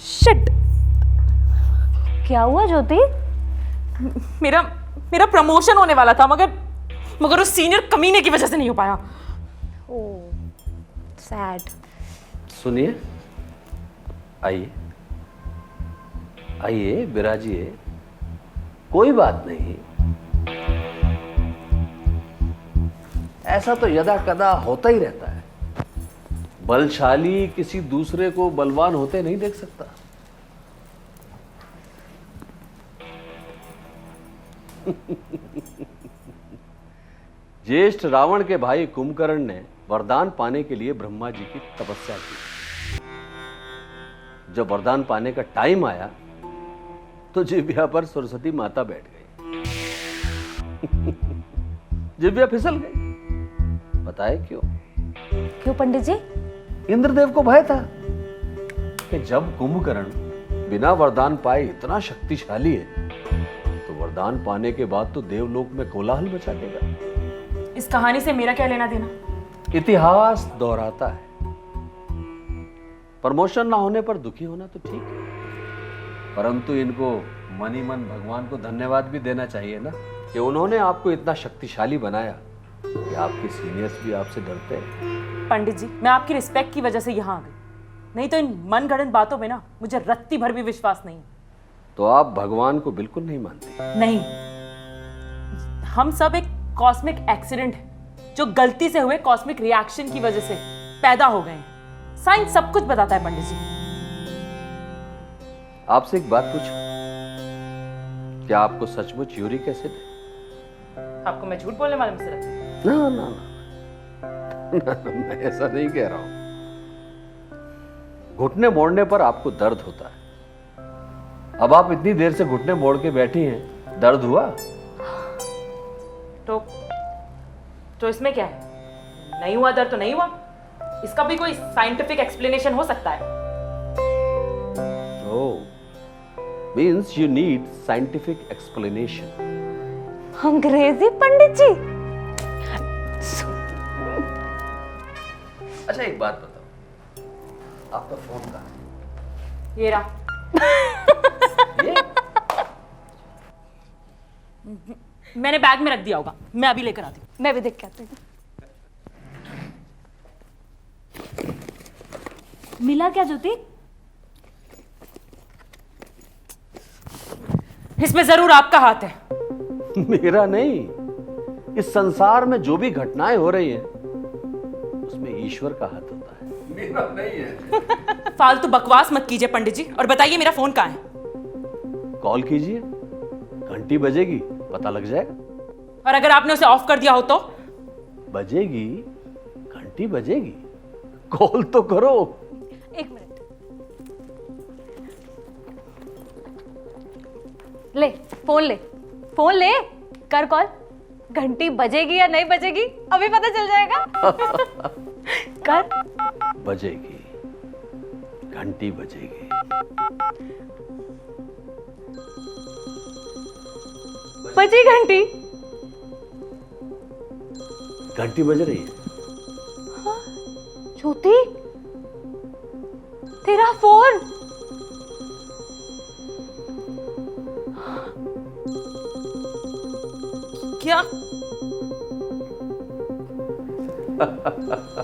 शिट! क्या हुआ ज्योति? मेरा प्रमोशन होने वाला था, मगर उस सीनियर कमीने की वजह से नहीं हो पाया। ओह, सैड। सुनिए, आइए आइए, विराजिए, कोई बात नहीं। ऐसा तो यदा कदा होता ही रहता है। बलशाली किसी दूसरे को बलवान होते नहीं देख सकता। ज्येष्ठ रावण के भाई कुंभकर्ण ने वरदान पाने के लिए ब्रह्मा जी की तपस्या की। जब वरदान पाने का टाइम आया तो जिह्वा पर सरस्वती माता बैठ गई। जिह्वा फिसल गई। बताए क्यों? क्यों पंडित जी? इंद्रदेव को भय था कि जब कुंभकर्ण बिना वरदान पाए इतना शक्तिशाली है, तो वरदान पाने के बाद तो देवलोक में कोलाहल मचा देगा। इस कहानी से मेरा क्या लेना देना? इतिहास दोहराता है। प्रमोशन ना होने पर दुखी होना तो ठीक है, परंतु इनको मन ही मन भगवान को धन्यवाद भी देना चाहिए ना, कि उन्होंने आपको इतना शक्तिशाली बनाया कि आपके सीनियर्स भी आपसे डरते हैं। पंडित जी, मैं आपकी रिस्पेक्ट की वजह से यहाँ आ गई, नहीं तो इन मनगढ़ंत बातों में ना मुझे रत्ती भर भी विश्वास नहीं। तो आप भगवान को बिल्कुल नहीं मानते? नहीं, हम सब एक कॉस्मिक एक्सीडेंट है जो गलती से हुए कॉस्मिक रिएक्शन की वजह से पैदा हो गए हैं। साइंस सब कुछ बताता है पंडित जी। आपसे एक बात पूछूं, क्या आपको सचमुच यूरिक एसिड है? आपको मैं झूठ बोलने वाले में से लगता है? ना ना ना, मैं ऐसा नहीं कह रहा हूं। घुटने मोड़ने पर आपको दर्द होता है। अब आप इतनी देर से घुटने मोड़ के बैठी हैं, दर्द हुआ? तो इसमें क्या है? नहीं हुआ दर्द तो नहीं हुआ। इसका भी कोई साइंटिफिक एक्सप्लेनेशन हो सकता है? Oh, means you need scientific explanation. अंग्रेजी पंडित जी। अच्छा एक बात बताओ, आपका फोन कहाँ है? ये रहा। ये? मैंने बैग में रख दिया होगा, मैं अभी लेकर आती हूँ। मैं भी देख के आती हूँ। मिला क्या ज्योति? इसमें जरूर आपका हाथ है। मेरा नहीं, इस संसार में जो भी घटनाएं हो रही हैं उसमें ईश्वर का हाथ होता है, मेरा नहीं है। फालतू बकवास मत कीजिए पंडित जी, और बताइए मेरा फोन कहाँ है? कॉल कीजिए, घंटी बजेगी, पता लग जाएगा। और अगर आपने उसे ऑफ कर दिया हो तो? बजेगी, घंटी बजेगी, कॉल तो करो। एक मिनट, ले फोन ले, कर कॉल। घंटी बजेगी या नहीं बजेगी अभी पता चल जाएगा। कर। बजेगी, घंटी बजेगी। बजी घंटी? घंटी बज रही है। ज्योति, तेरा फोन। क्या?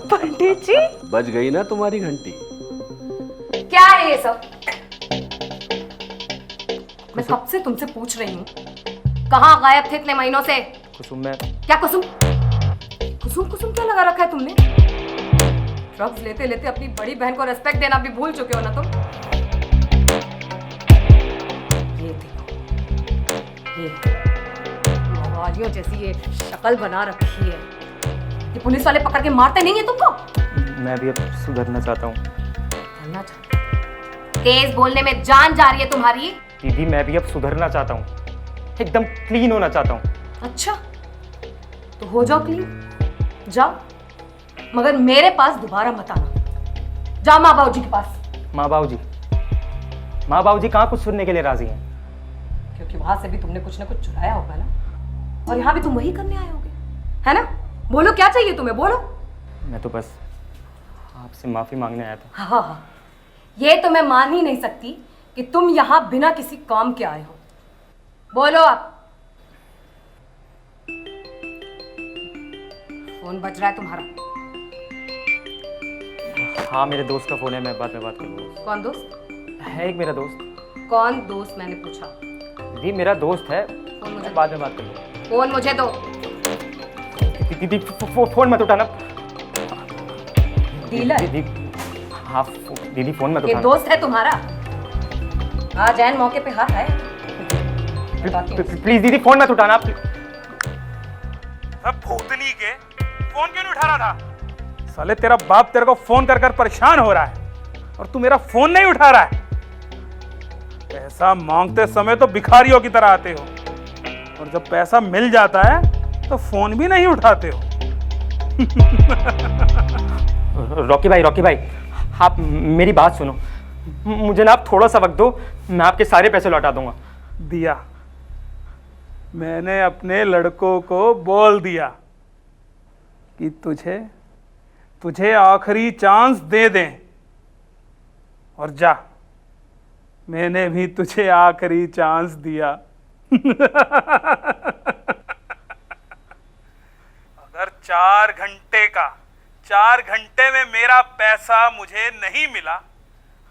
पंडित जी, बज गई ना तुम्हारी घंटी? क्या है ये सब? मैं कब से तुमसे पूछ रही हूँ, कहाँ गायब थे इतने महीनों से? कुसुम मैं क्या कुसुम? कुसुम क्या लगा रखा है तुमने? ड्रग्स लेते लेते अपनी बड़ी बहन को रेस्पेक्ट देना भी भूल चुके हो ना तुम? ये देखो, ये मवालियों जैसी ये शक्ल बना रखी है। ये पुलिस वाले पकड़ के मारते नहीं है तुमको? मैं भी अब सुधरना चाहता हूँ। सुधरना चाहते? तेज बोलने में जान जा रही है तुम्हारी। दीदी मैं भी अब सुधरना चाहता हूँ, एकदम क्लीन होना चाहता हूँ। अच्छा, तो हो जाओ क्लीन, जाओ, मगर मेरे पास दोबारा मत आना। जाओ माँ बाबूजी के पास। माँ बाबूजी कहाँ कुछ सुनने के लिए राजी हैं? क्योंकि वहां से भी तुमने कुछ ना कुछ चुराया होगा ना, और यहाँ भी तुम वही करने आए होगे, है ना? बोलो क्या चाहिए तुम्हें, बोलो। मैं तो बस आपसे माफी मांगने आया था। हाँ, ये तो मैं मान ही नहीं सकती कि तुम यहाँ बिना किसी काम के आए हो। बोलो आप। फोन बज रहा है तुम्हारा? हाँ मेरे दोस्त का फोन है, मैं बाद में बात करूँगा। कौन दोस्त है? एक मेरा दोस्त। कौन दोस्त? मैंने पूछा। दीदी मेरा दोस्त है, फोन मुझे बाद में बात करूँगा। फोन मुझे दो। दीदी फोन मत उठाना। डीलर? दीदी हाँ दीदी फोन मत ये उठाना। दोस्त है तुम्हारा? आज ऐन मौके पे हाथ आए। प्लीज दीदी फोन मत उठाना। अब भूतनी के फोन क्यों नहीं उठा रहा था? साले तेरा बाप तेरे को फोन कर कर परेशान हो रहा है और तू मेरा फोन नहीं उठा रहा है। पैसा मांगते समय तो भिखारियों की तरह आते हो, और जब पैसा मिल जाता है तो फोन भी नहीं उठाते हो। रॉकी भाई आप मेरी बात सुनो, मुझे ना आप थोड़ा सा वक्त दो, मैं आपके सारे पैसे लौटा दूंगा। दिया, मैंने अपने लड़कों को बोल दिया कि तुझे आखिरी चांस दे दें, और जा, मैंने भी तुझे आखिरी चांस दिया। अगर 4 घंटे में मेरा पैसा मुझे नहीं मिला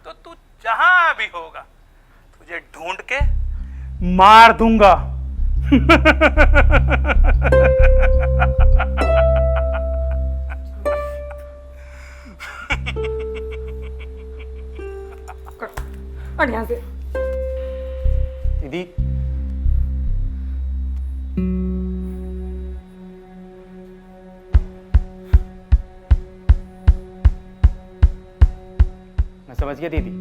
तो तू जहां भी होगा तुझे ढूंढ के मार दूंगा। और यहाँ से दीदी मैं समझ गया दीदी।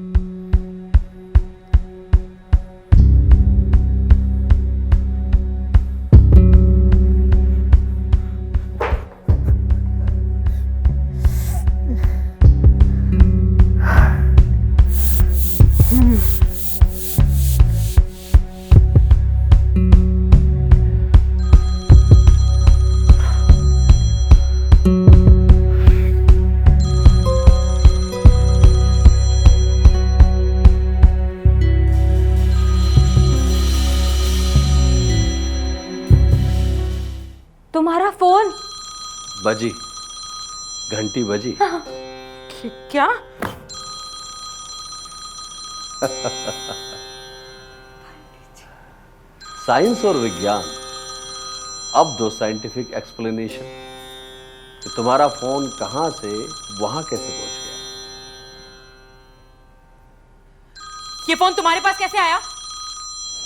तुम्हारा फोन बजी, घंटी बजी। क्या? साइंस और विज्ञान अब दो साइंटिफिक एक्सप्लेनेशन कि तुम्हारा फोन कहां से वहां कैसे पहुंच गया। ये फोन तुम्हारे पास कैसे आया?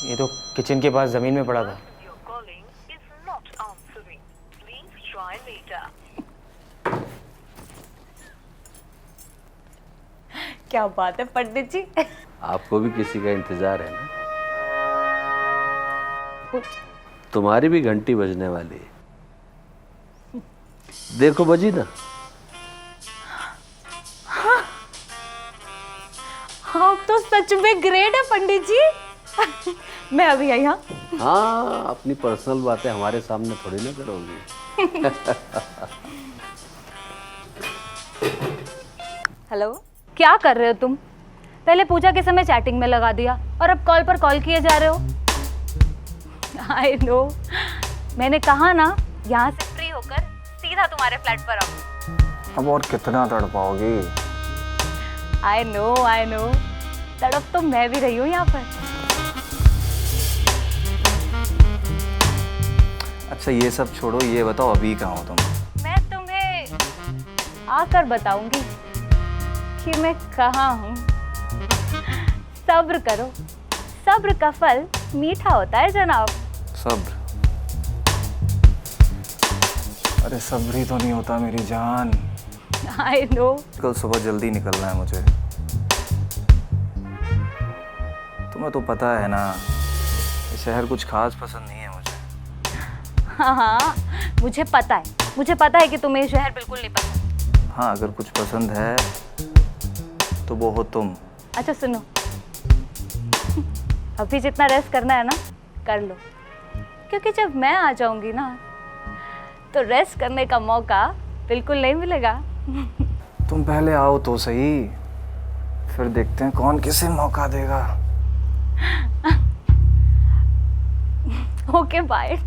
ये तो किचन के पास जमीन में पड़ा था। Try later. क्या बात है पंडित जी। आपको भी किसी का इंतजार है ना? तुम्हारी भी घंटी बजने वाली है। देखो बजी ना। आप तो सच में ग्रेट है पंडित जी। मैं अभी आई। हाँ हाँ, अपनी पर्सनल बातें हमारे सामने थोड़ी ना करोगी। हेलो, क्या कर रहे हो तुम? पहले पूजा के समय चैटिंग में लगा दिया और अब कॉल पर कॉल किए जा रहे हो। आई नो, मैंने कहा ना यहाँ से फ्री होकर सीधा तुम्हारे फ्लैट पर आओ। अब और कितना तड़पाओगी? आई नो, तड़प तो मैं भी रही हूँ यहाँ पर। अच्छा ये सब छोड़ो, ये बताओ अभी कहाँ हो तुम? मैं तुम्हें आकर बताऊंगी कि मैं कहाँ हूँ। सब्र करो, सब्र का फल मीठा होता है जनाब। सब्र? अरे सब्र ही तो नहीं होता मेरी जान। I know. कल सुबह जल्दी निकलना है मुझे। तुम्हें तो पता है ना, ये शहर कुछ खास पसंद नहीं है मुझे। हाँ, मुझे पता है कि तुम्हें ये शहर बिल्कुल नहीं पसंद। हाँ, अगर कुछ पसंद है तो वो हो तुम। अच्छा सुनो, अभी जितना रेस्ट करना है ना कर लो, क्योंकि जब मैं आ जाऊंगी ना तो रेस्ट करने का मौका बिल्कुल नहीं मिलेगा। तुम पहले आओ तो सही, फिर देखते हैं कौन किसे मौका देगा। Okay bye.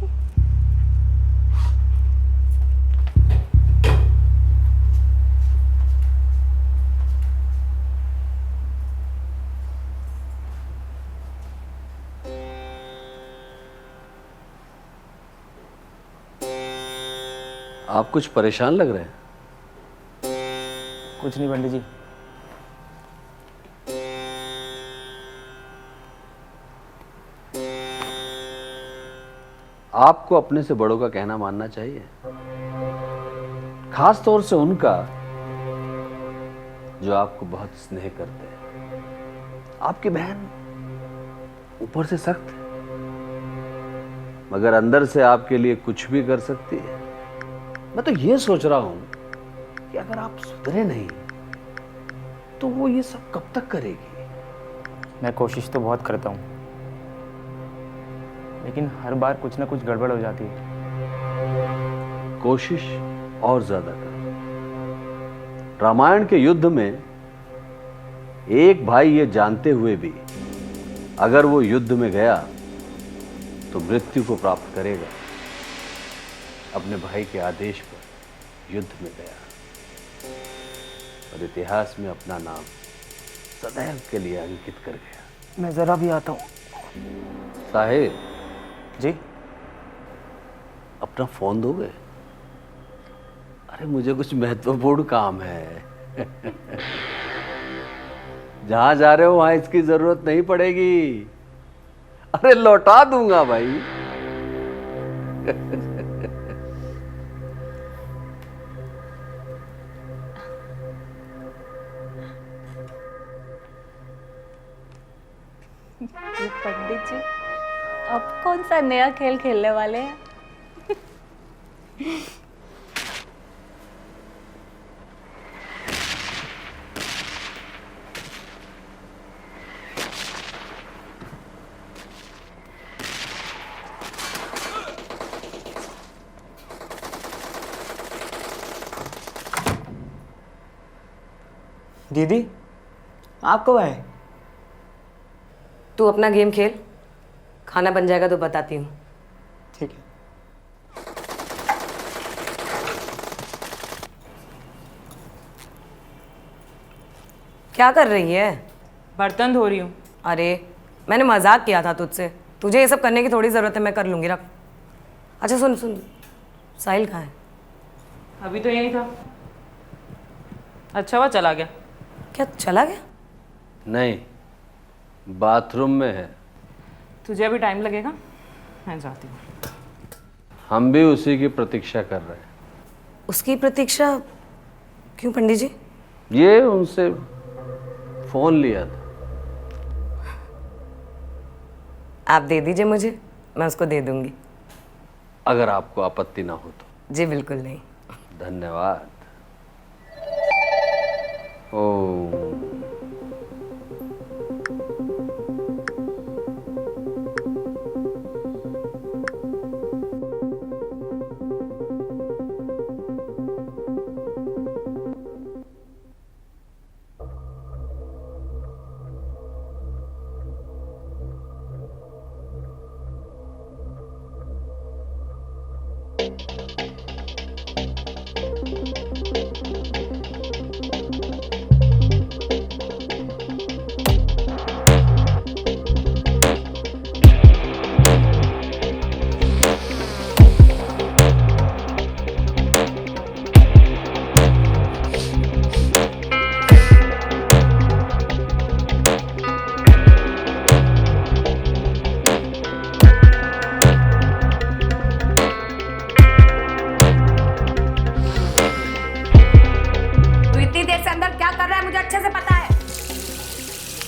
आप कुछ परेशान लग रहे हैं। कुछ नहीं पंडित जी। आपको अपने से बड़ों का कहना मानना चाहिए, खास तौर से उनका जो आपको बहुत स्नेह करते हैं। आपकी बहन ऊपर से सख्त है मगर अंदर से आपके लिए कुछ भी कर सकती है। मैं तो ये सोच रहा हूं कि अगर आप सुधरे नहीं तो वो ये सब कब तक करेगी। मैं कोशिश तो बहुत करता हूँ, लेकिन हर बार कुछ ना कुछ गड़बड़ हो जाती है। कोशिश और ज्यादा करो। रामायण के युद्ध में एक भाई ये जानते हुए भी अगर वो युद्ध में गया तो मृत्यु को प्राप्त करेगा, अपने भाई के आदेश पर युद्ध में गया और इतिहास में अपना नाम सदैव के लिए अंकित कर गया। मैं जरा भी आता हूँ। साहिब जी। अपना फोन दोगे? अरे मुझे कुछ महत्वपूर्ण काम है। जहां जा रहे हो वहां इसकी जरूरत नहीं पड़ेगी। अरे लौटा दूंगा भाई। पंडित जी अब कौन सा नया खेल खेलने वाले हैं? दीदी आप कब आए? तू अपना गेम खेल, खाना बन जाएगा तो बताती हूँ। ठीक है। क्या कर रही है? बर्तन धो रही हूँ। अरे मैंने मजाक किया था तुझसे, तुझे ये सब करने की थोड़ी ज़रूरत है, मैं कर लूँगी, रख। अच्छा सुन सुन, साहिल कहाँ है? अभी तो यही था। अच्छा हुआ चला गया। क्या चला गया? नहीं, बाथरूम में है। तुझे अभी टाइम लगेगा, मैं जाती हूँ। हम भी उसी की प्रतीक्षा कर रहे हैं। उसकी प्रतीक्षा क्यों पंडित जी? ये उनसे फोन लिया था। आप दे दीजिए मुझे, मैं उसको दे दूंगी। अगर आपको आपत्ति ना हो तो। जी बिल्कुल नहीं। धन्यवाद। ओम।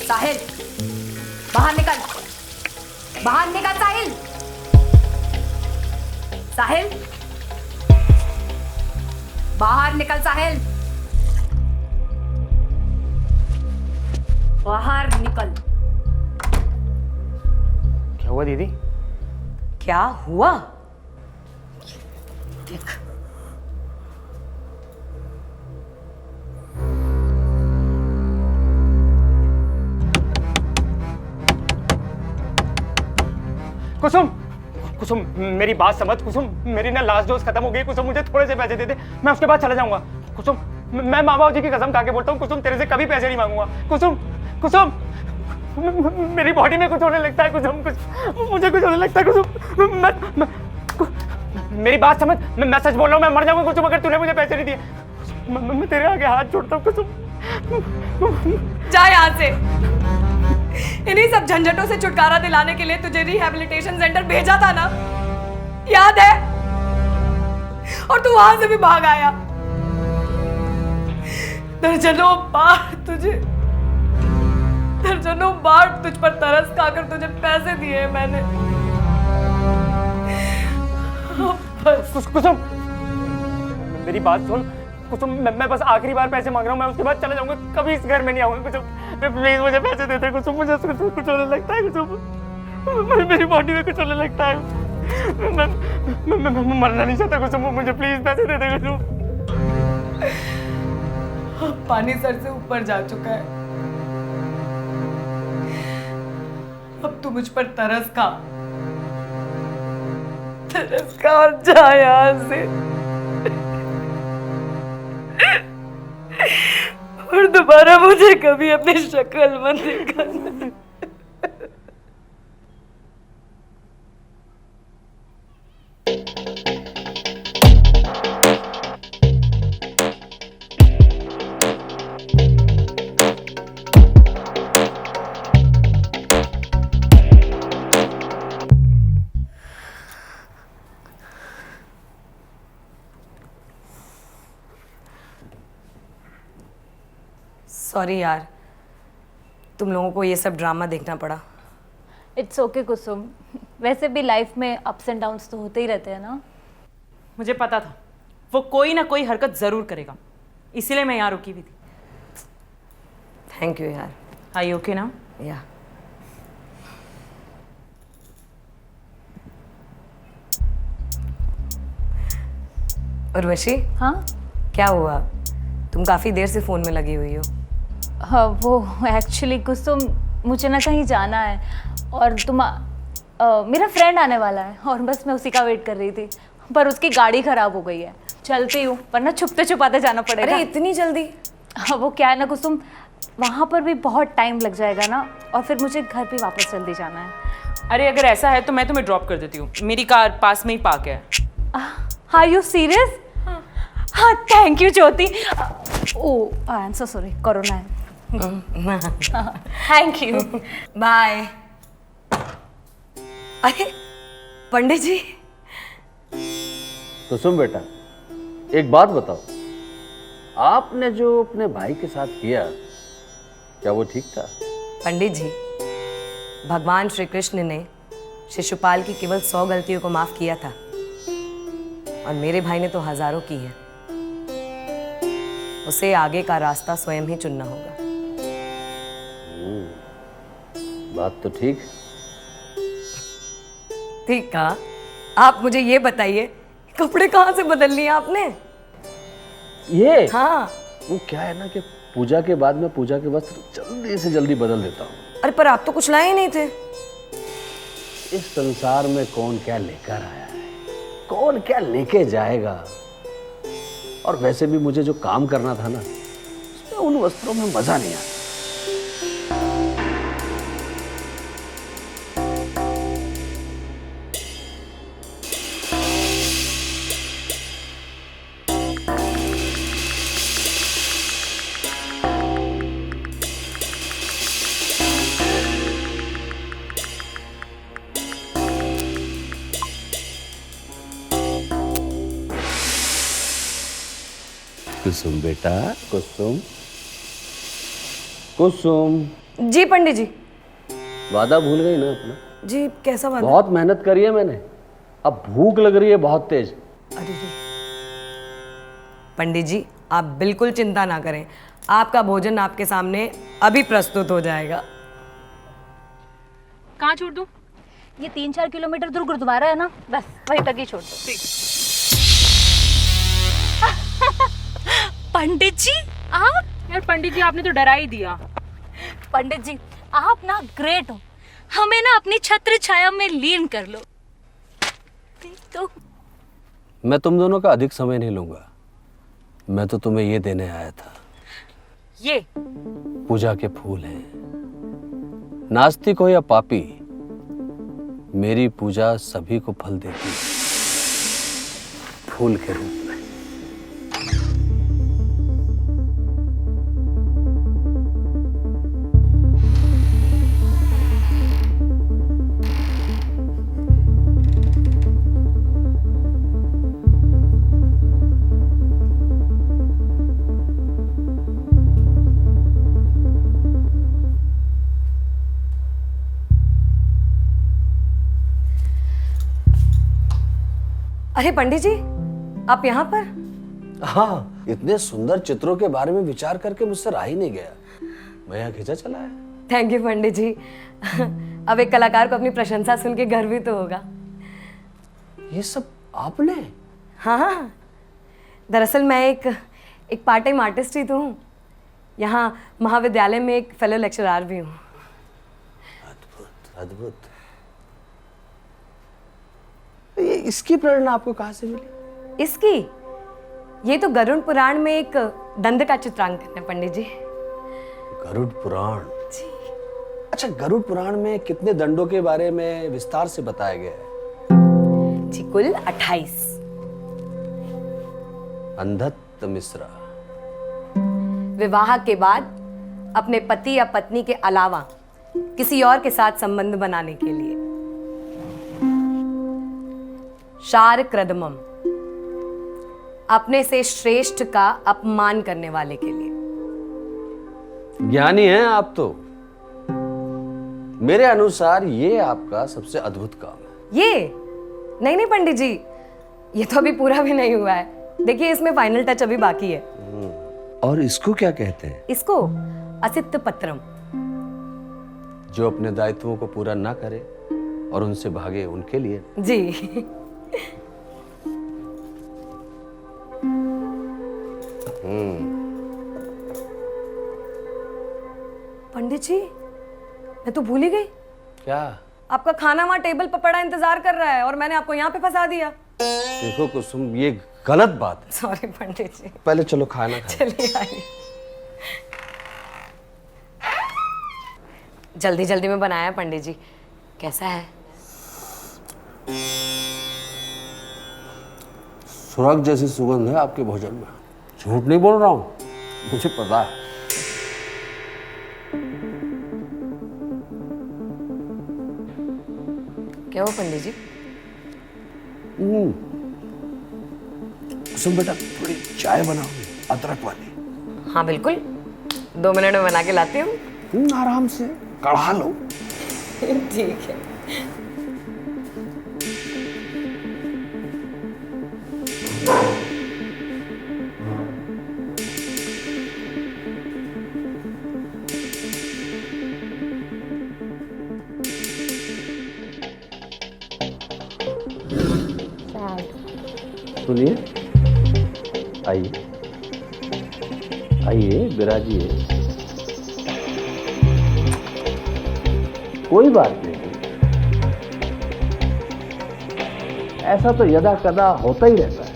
साहिल बाहर निकल, बाहर निकल साहिल। साहिल बाहर निकल, साहिल बाहर निकल। क्या हुआ दीदी? क्या हुआ? देख कुसुम, कुसुम मेरी बात समझ। कुसुम मेरी ना लास्ट डोज खत्म हो गई। कुसुम मुझे थोड़े से पैसे दे दे, मैं उसके बाद चला जाऊंगा। कुसुम मैं माँ बाप जी की कसम खा के बोलता हूँ, कुसुम तेरे से कभी पैसे नहीं मांगूंगा। कुसुम, कुसुम मेरी बॉडी में कुछ होने लगता है। कुसुम मुझे कुछ होने लगता है। कुसुम मेरी बात समझ, मैं सच बोल रहा हूँ, मैं मर जाऊंगा कुसुम अगर तूने मुझे पैसे नहीं दिए। मैं तेरे आगे हाथ जोड़ता हूँ कुसुम। जा यहाँ से। इन्हीं सब झंझटों से छुटकारा दिलाने के लिए तुझे रिहैबिलिटेशन सेंटर भेजा था ना, याद है? और तू वहां से भी भाग आया। दर्जनों बार तुझ पर तरस खाकर तुझे पैसे दिए मैंने। कुसुम मेरी बात सुन। कुसुम मैं बस आखिरी बार पैसे मांग रहा हूँ, मैं उसके बाद चला जाऊंगा, कभी इस घर में नहीं आऊंगा। कुसुम प्लीज मुझे पैसे दे दे। कुसुम मुझे कुछ होने लगता है। कुसुम मेरी बॉडी में कुछ होने लगता है। मैं मरना नहीं चाहता। कुसुम मुझे प्लीज पैसे दे दे। कुसुम पानी सर से ऊपर जा चुका है, अब तू मुझ पर तरस खा और जा यहाँ से। और दोबारा मुझे कभी अपनी शक्ल मत दिखाना। सॉरी यार, तुम लोगों को ये सब ड्रामा देखना पड़ा। इट्स ओके कुसुम, वैसे भी लाइफ में अप्स एंड डाउन्स तो होते ही रहते हैं ना। मुझे पता था वो कोई ना कोई हरकत ज़रूर करेगा, इसीलिए मैं यहाँ रुकी हुई थी। थैंक यू यार। Are you okay now? या उर्वशी, हाँ क्या हुआ? तुम काफ़ी देर से फ़ोन में लगी हुई हो। हाँ वो एक्चुअली कुसुम, मुझे ना कहीं जाना है और मेरा फ्रेंड आने वाला है और बस मैं उसी का वेट कर रही थी, पर उसकी गाड़ी ख़राब हो गई है। चलती हूँ वरना छुपते छुपाते जाना पड़ेगा। अरे इतनी जल्दी? हाँ वो क्या है ना कुसुम, वहाँ पर भी बहुत टाइम लग जाएगा ना, और फिर मुझे घर भी वापस जल्दी जाना है। अरे अगर ऐसा है तो मैं तुम्हें ड्रॉप कर देती हूँ, मेरी कार पास में ही पार्क है। Are you serious? हाँ thank you Jyoti. Oh I am so sorry, corona है। Thank you, bye. अरे पंडित जी। कुसुम बेटा, एक बात बताओ, आपने जो अपने भाई के साथ किया, क्या वो ठीक था? पंडित जी, भगवान श्री कृष्ण ने शिशुपाल की केवल 100 गलतियों को माफ किया था और मेरे भाई ने तो हजारों की है। उसे आगे का रास्ता स्वयं ही चुनना होगा। बात तो ठीक। ठीक कहा। आप मुझे ये बताइए, कपड़े कहाँ से बदल लिए आपने? ये हाँ। वो क्या है ना कि पूजा के बाद मैं पूजा के वस्त्र जल्दी से जल्दी बदल देता हूँ। अरे पर आप तो कुछ लाए ही नहीं थे। इस संसार में कौन क्या लेकर आया है, कौन क्या लेके जाएगा। और वैसे भी मुझे जो काम करना था ना, उसमें उन वस्त्रों में मजा नहीं आता। कुसुम बेटा, कुसुम, कुसुम। जी पंडित जी। वादा भूल गई ना अपना? जी कैसा वादा? बहुत मेहनत करी है मैंने, अब भूख लग रही है बहुत तेज। अरे जी पंडित जी, आप बिल्कुल चिंता ना करें, आपका भोजन आपके सामने अभी प्रस्तुत हो जाएगा। कहाँ छोड़ दूँ? ये 3-4 किलोमीटर दूर गुरुद्वारा है ना, बस वहीं तक ही छोड़ दो। पंडित जी आप? यार पंडित जी, आपने तो डरा ही दिया। पंडित जी आप ना ग्रेट हो, हमें ना अपनी छत्र छाया में लीन कर लो। तो मैं तुम दोनों का अधिक समय नहीं लूंगा, मैं तो तुम्हें ये देने आया था। ये पूजा के फूल हैं। नास्तिक हो या पापी, मेरी पूजा सभी को फल देती है, फूल के रूप में। अरे पंडित जी, आप यहाँ पर? हाँ, इतने सुंदर चित्रों के बारे में विचार करके मुझसे रहा ही नहीं गया, मैं यहाँ खींचा चला है। थैंक यू पंडित जी। अब एक कलाकार को अपनी प्रशंसा सुन के गर्व भी तो होगा। ये सब आपने? हाँ, दरअसल मैं एक पार्ट टाइम आर्टिस्ट ही तो हूँ, यहाँ महाविद्यालय में एक फेलो लेक्चरर भी हूँ। अद्भुत अद्भुत। ये इसकी प्रेरणा आपको कहाँ से मिली? इसकी? ये तो गरुड़ पुराण में एक दंड का चित्रांकन है पंडित जी। गरुड़ पुराण? जी। अच्छा, गरुड़ पुराण में कितने दंडों के बारे में विस्तार से बताया गया है? जी कुल 28। अंधत्व मिश्रा। विवाह के बाद अपने पति या पत्नी के अलावा किसी और के साथ संबंध बनाने के लिए। शार क्रदमम, अपने से श्रेष्ठ का अपमान करने वाले के लिए। ज्ञानी हैं आप तो। मेरे अनुसार ये आपका सबसे अद्भुत काम है। ये नहीं नहीं पंडित जी, ये तो अभी पूरा भी नहीं हुआ है। देखिए इसमें फाइनल टच अभी बाकी है। और इसको क्या कहते हैं? इसको असित पत्रम। जो अपने दायित्वों को पूरा ना करे और उनसे भागे, उनके लिए। जी। पंडित जी, मैं तो भूल ही गई। क्या? आपका खाना वहाँ टेबल पर पड़ा इंतजार कर रहा है और मैंने आपको यहाँ पे फंसा दिया। देखो कुसुम, ये गलत बात है। सॉरी पंडित जी। पहले चलो खाना खाएं। चलिए आइए। जल्दी जल्दी में बनाया पंडित जी, कैसा है? सुरग जैसी सुगंध है आपके भोजन में। झूठ नहीं बोल रहा हूं, मुझे पता है। क्या हो पंडित जी? कुसुम बेटा, थोड़ी चाय बनाओगे अदरक वाली? हाँ बिल्कुल, 2 मिनट में बना के लाती हूँ। आराम से कढ़ा लो। ठीक है। सुनिए, आइए आइए, विराजिए। कोई बात नहीं, ऐसा तो यदा कदा होता ही रहता है।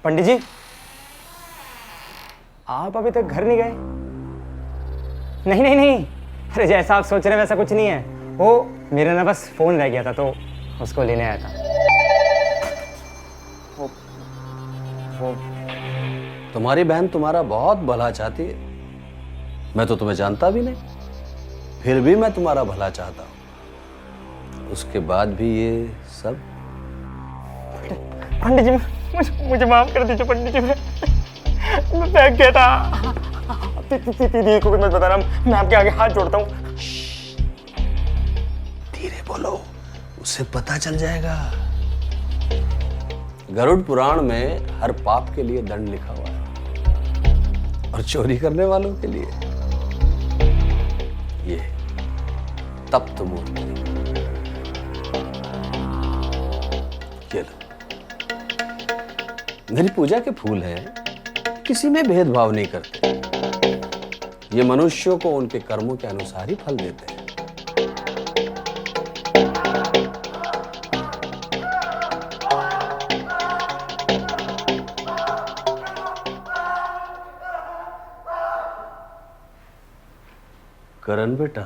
पंडित जी, आप अभी तक घर नहीं गए? नहीं नहीं नहीं, अरे जैसा आप सोच रहे हैं वैसा कुछ नहीं है। वो मेरा ना बस फोन रह गया था तो उसको लेने आया था। वो तुम्हारी बहन तुम्हारा बहुत भला चाहती है। मैं तो तुम्हें जानता भी नहीं, फिर भी मैं तुम्हारा भला चाहता हूं। उसके बाद भी ये सब। पंडित जी, मुझे माफ कर दीजिए पंडित जी। मैं फेंक गया था। दीदी को मत बता रहा, मैं आपके आगे हाथ जोड़ता हूँ। धीरे बोलो, उसे पता चल जाएगा। गरुड़ पुराण में हर पाप के लिए दंड लिखा हुआ है, और चोरी करने वालों के लिए ये तप्त मूर्ति। ये लो, मेरी पूजा के फूल हैं, किसी में भेदभाव नहीं करते। ये मनुष्यों को उनके कर्मों के अनुसार ही फल देते हैं। करण बेटा,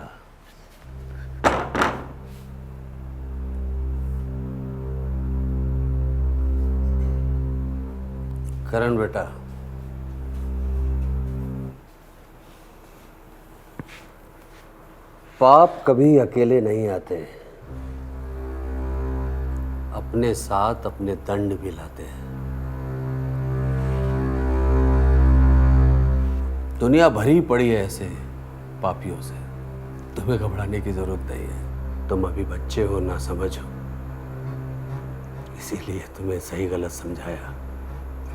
करण बेटा, पाप कभी अकेले नहीं आते, अपने साथ अपने दंड भी लाते हैं। दुनिया भरी पड़ी है ऐसे पापियों से, तुम्हें घबराने की जरूरत नहीं है। तुम अभी बच्चे हो, ना समझ हो, इसीलिए तुम्हें सही गलत समझाया।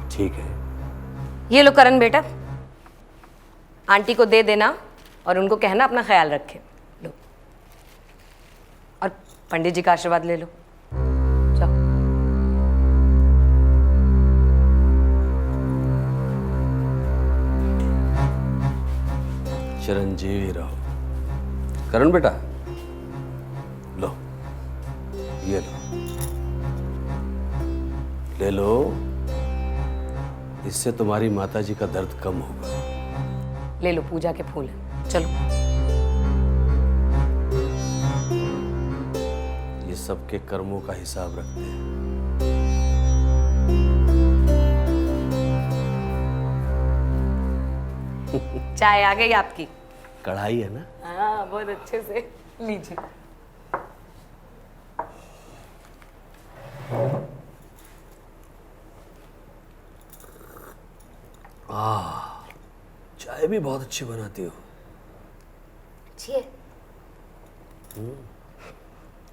ठीक है, ये लो करण बेटा, आंटी को दे देना और उनको कहना अपना ख्याल रखें। लो, और पंडित जी का आशीर्वाद ले लो। जाओ। चिरंजीवी रहो। करण बेटा, लो, ये लो, ले लो, इससे तुम्हारी माताजी का दर्द कम होगा। ले लो, पूजा के फूल हैं, चलो। ये सबके कर्मों का हिसाब रखते हैं। चाय आ गई आपकी? कढ़ाई है ना? हाँ, बहुत अच्छे से। लीजिए। चाय भी बहुत अच्छी बनाती हो। अच्छी है।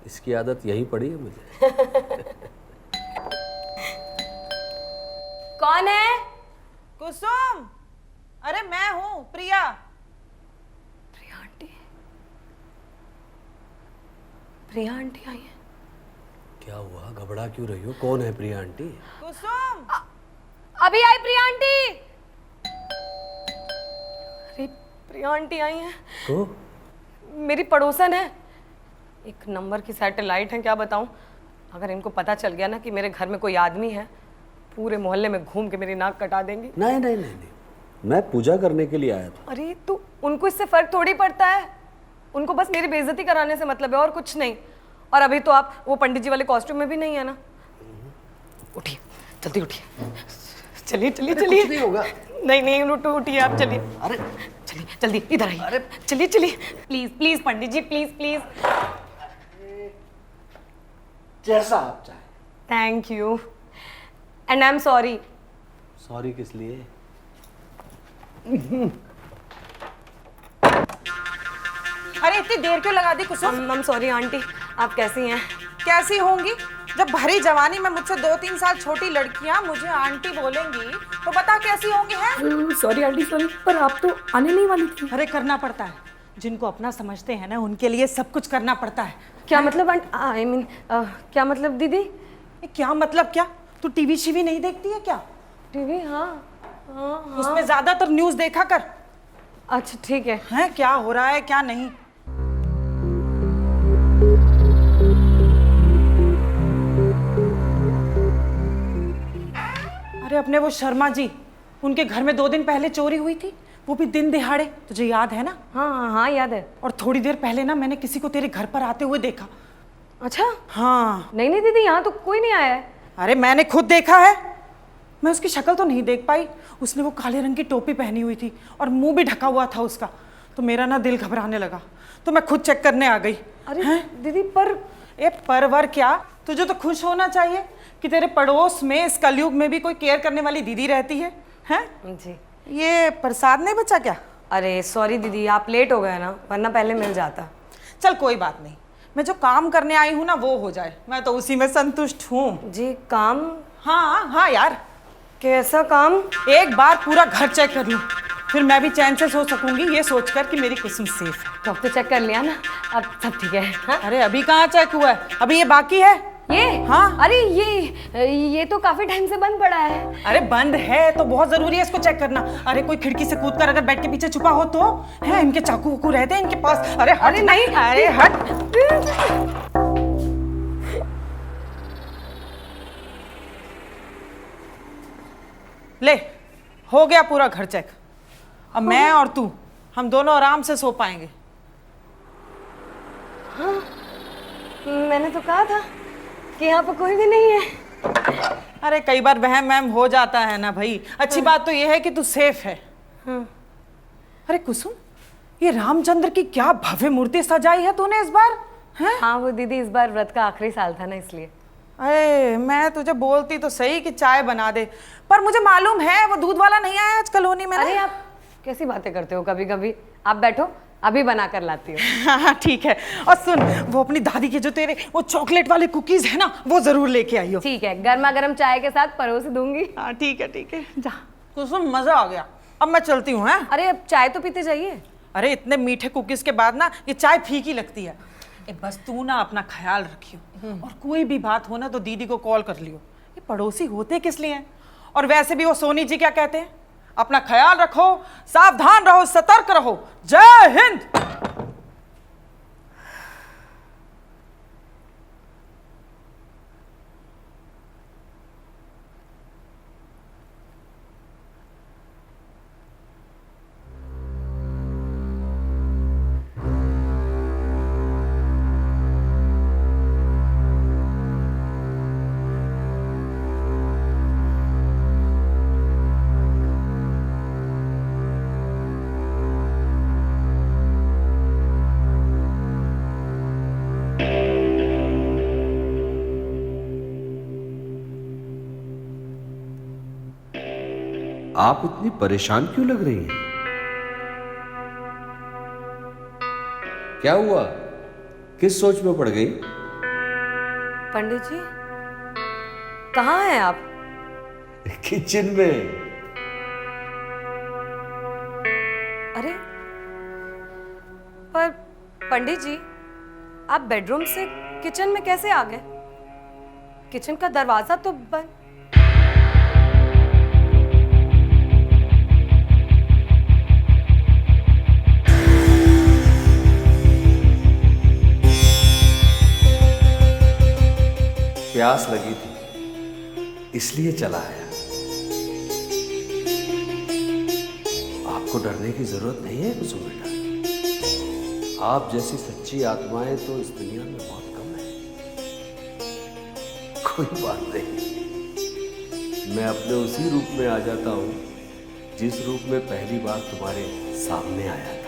इसकी आदत यही पड़ी है मुझे। कौन है? कुसुम, अरे मैं हूँ प्रिया। प्रिया आंटी? प्रिया आंटी आई है? क्या हुआ, घबरा क्यों रही हो? कौन है प्रिया आंटी? कुसुम, अभी आई प्रिया आंटी। अरे प्रिया आंटी आई हैं। तो मेरी पड़ोसन है, एक नंबर की सैटेलाइट है, क्या बताऊं। अगर इनको पता चल गया ना कि मेरे घर में कोई आदमी है, पूरे मोहल्ले में घूम के मेरी नाक कटा देंगी। नहीं नहीं नहीं नहीं, मैं पूजा करने के लिए आया था। अरे तो उनको इससे फर्क थोड़ी पड़ता है, उनको बस मेरी बेइज्जती कराने से मतलब है और कुछ नहीं। और अभी तो आप वो पंडित जी वाले कॉस्ट्यूम में भी नहीं है ना। उठिए, जल्दी उठिए, चलिए चलिए चलिए। नहीं होगा। नहीं नहीं, उठिए आप, चलिए। अरे चलिए जल्दी, इधर आइए। अरे चलिए चलिए, please please Pandit ji, please please. जैसा आप चाहे। Thank you and I am sorry. Sorry किस लिए? अरे इतनी देर क्यों लगा दी कुसुम? I'm सॉरी आंटी, आप कैसी हैं? कैसी होंगी? जब भरी जवानी में मुझसे 2-3 साल छोटी लड़कियां मुझे आंटी बोलेंगी तो बता कैसी होंगी हैं? सॉरी आंटी, सॉरी, पर आप तो आने नहीं वाली थी। अरे करना पड़ता है, जिनको अपना समझते हैं ना उनके लिए सब कुछ करना पड़ता है। क्या मतलब आई मीन क्या मतलब दीदी? क्या मतलब क्या? तू टीवी शीवी नहीं देखती है क्या? टीवी? हाँ हाँ हाँ। उसमें ज्यादातर न्यूज देखा कर। अच्छा ठीक है। हैं क्या हो रहा है क्या नहीं? अरे अपने वो शर्मा जी, उनके घर में 2 दिन पहले चोरी हुई थी, वो भी दिन दिहाड़े, तुझे याद है ना? हाँ हाँ हाँ याद है। और थोड़ी देर पहले ना मैंने किसी को तेरे घर पर आते हुए देखा। अच्छा? हाँ। नहीं नहीं दीदी, यहाँ तो कोई नहीं आया है। अरे मैंने खुद देखा है। मैं उसकी शक्ल तो नहीं देख पाई, उसने वो काले रंग की टोपी पहनी हुई थी और मुंह भी ढका हुआ था उसका, तो मेरा ना दिल घबराने लगा, तो मैं खुद चेक करने आ गई। अरे दीदी पर परवर क्या, तुझे तो खुश होना चाहिए कि तेरे पड़ोस में इस कलयुग में भी कोई केयर करने वाली दीदी रहती है। हैं? जी। ये प्रसाद नहीं बचा क्या? अरे सॉरी दीदी, आप लेट हो गए ना, वरना पहले मिल जाता। चल कोई बात नहीं, मैं जो काम करने आई हूँ ना वो हो जाए, मैं तो उसी में संतुष्ट हूँ। जी काम? हाँ हाँ यार। कैसा काम? एक बार पूरा घर चेक कर लूँ, फिर मैं भी चैन से सो सकूंगी ये सोचकर कि मेरी कुसुम सेफ है। डॉक्टर चेक कर लिया ना, अब सब ठीक है। हाँ? अरे अभी कहाँ चेक हुआ है, अभी ये बाकी है। ये? हाँ। अरे ये तो काफी टाइम से बंद पड़ा है। अरे बंद है तो बहुत जरूरी है इसको चेक करना। अरे कोई खिड़की से कूदकर अगर बेड के पीछे छुपा हो तो है, इनके चाकू वाकू रहते हैं इनके पास। अरे हट। अरे नहीं, अरे हट। ले, हो गया पूरा घर चेक। अब मैं और तू, हम दोनों आराम से सो पाएंगे। हाँ, मैंने तो कहा था कि यहाँ पर कोई भी नहीं है। अरे कई बार वहम वहम हो जाता है ना भाई। अच्छी बात तो ये है कि तू सेफ है। हाँ। अरे कुसुम, ये रामचंद्र की क्या भव्य मूर्ति सजाई है तूने इस बार? हैं? हाँ वो दीदी इस बार व्रत का आखिरी साल था ना, इसलिए। अरे मैं तुझे बोलती तो सही कि चाय बना दे, पर मुझे मालूम है वो दूध वाला नहीं आया आज कॉलोनी में। अरे आप कैसी बातें करते हो कभी कभी। आप बैठो, अभी बना कर लाती हूँ। हाँ ठीक है। और सुन, वो अपनी दादी के जो तेरे वो चॉकलेट वाले कुकीज है ना, वो जरूर लेके आई हो। ठीक है, गर्मा गर्म चाय के साथ परोस दूंगी। हाँ ठीक है जा। कुसुम मजा आ गया, अब मैं चलती हूँ। अरे अब चाय तो पीते जाइए। अरे इतने मीठे कुकीज के बाद ना ये चाय फीकी लगती है। बस तू ना अपना ख्याल रखियो, और कोई भी बात हो ना तो दीदी को कॉल कर लियो। ये पड़ोसी होते किस लिए हैं? और वैसे भी वो सोनी जी क्या कहते हैं, अपना ख्याल रखो, सावधान रहो, सतर्क रहो। जय हिंद। आप इतनी परेशान क्यों लग रही हैं? क्या हुआ? किस सोच में पड़ गई? पंडित जी कहाँ हैं आप? किचन में। अरे पर पंडित जी आप बेडरूम से किचन में कैसे आ गए? किचन का दरवाजा तो बंद। प्यास लगी थी इसलिए चला आया। आपको डरने की जरूरत नहीं है कुसुम बेटा। आप जैसी सच्ची आत्माएं तो इस दुनिया में बहुत कम है। कोई बात नहीं, मैं अपने उसी रूप में आ जाता हूं जिस रूप में पहली बार तुम्हारे सामने आया था।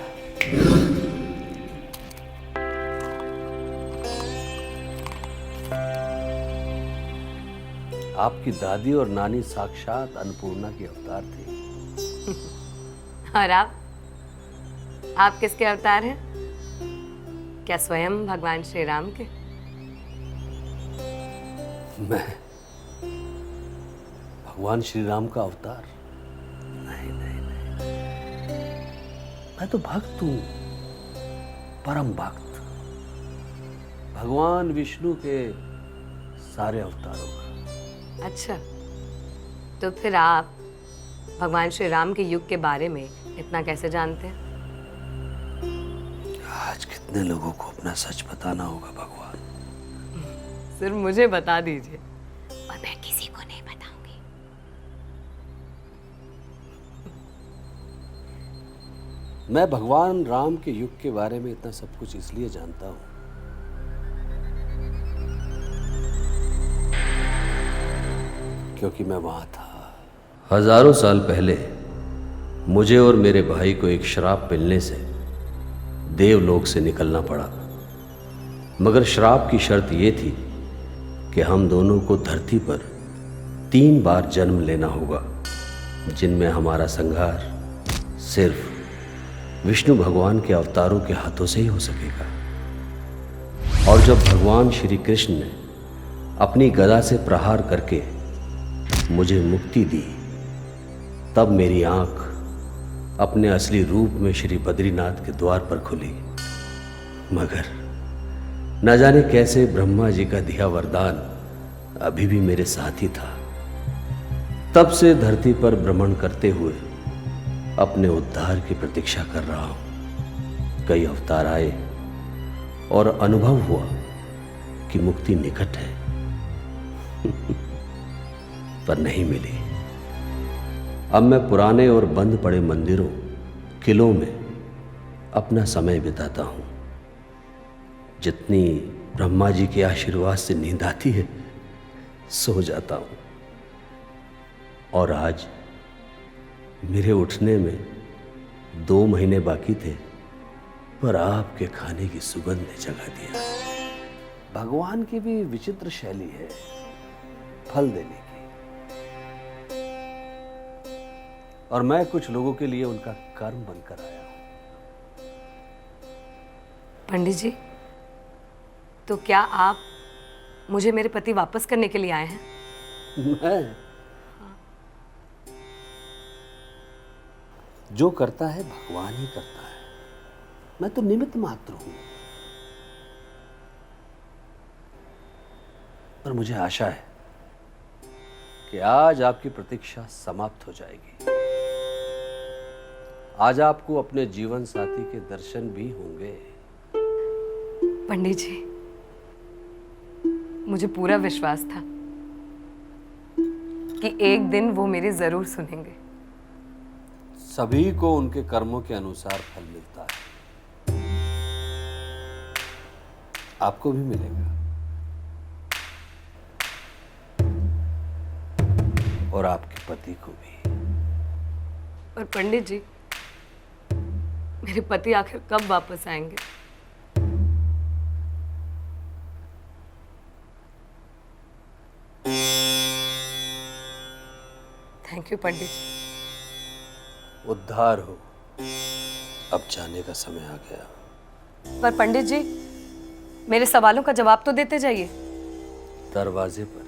आपकी दादी और नानी साक्षात अन्नपूर्णा की अवतार थी। और आप किसके अवतार हैं? क्या स्वयं भगवान श्री राम के? मैं भगवान श्री राम का अवतार? नहीं नहीं नहीं, मैं तो भक्त हूं, परम भक्त, भगवान विष्णु के सारे अवतारों का। अच्छा तो फिर आप भगवान श्री राम के युग के बारे में इतना कैसे जानते हैं? आज कितने लोगों को अपना सच बताना होगा भगवान। सिर्फ मुझे बता दीजिए और मैं किसी को नहीं बताऊंगी। मैं भगवान राम के युग के बारे में इतना सब कुछ इसलिए जानता हूं क्योंकि मैं वहां था। हजारों साल पहले मुझे और मेरे भाई को एक श्राप मिलने से देवलोक से निकलना पड़ा। मगर श्राप की शर्त यह थी कि हम दोनों को धरती पर 3 बार जन्म लेना होगा, जिनमें हमारा संहार सिर्फ विष्णु भगवान के अवतारों के हाथों से ही हो सकेगा। और जब भगवान श्री कृष्ण ने अपनी गदा से प्रहार करके मुझे मुक्ति दी, तब मेरी आंख अपने असली रूप में श्री बद्रीनाथ के द्वार पर खुली। मगर न जाने कैसे ब्रह्मा जी का दिया वरदान अभी भी मेरे साथ ही था। तब से धरती पर भ्रमण करते हुए अपने उद्धार की प्रतीक्षा कर रहा हूं। कई अवतार आए और अनुभव हुआ कि मुक्ति निकट है पर नहीं मिली। अब मैं पुराने और बंद पड़े मंदिरों, किलों में अपना समय बिताता हूं। जितनी ब्रह्मा जी के आशीर्वाद से नींद आती है, सो जाता हूं। और आज मेरे उठने में 2 महीने बाकी थे, पर आपके खाने की सुगंध ने जगा दिया। भगवान की भी विचित्र शैली है फल देने की, और मैं कुछ लोगों के लिए उनका कर्म बनकर आया हूं। पंडित जी, तो क्या आप मुझे मेरे पति वापस करने के लिए आए हैं? मैं जो करता है भगवान ही करता है, मैं तो निमित्त मात्र हूं। पर मुझे आशा है कि आज आपकी प्रतीक्षा समाप्त हो जाएगी। आज आपको अपने जीवन साथी के दर्शन भी होंगे। पंडित जी, मुझे पूरा विश्वास था कि एक दिन वो मेरी जरूर सुनेंगे। सभी को उनके कर्मों के अनुसार फल मिलता है, आपको भी मिलेगा। और आपके पति को भी। और पंडित जी, मेरे पति आखिर कब वापस आएंगे? थैंक यू पंडित जी। उद्धार हो। अब जाने का समय आ गया। पर पंडित जी, मेरे सवालों का जवाब तो देते जाइए। दरवाजे पर है।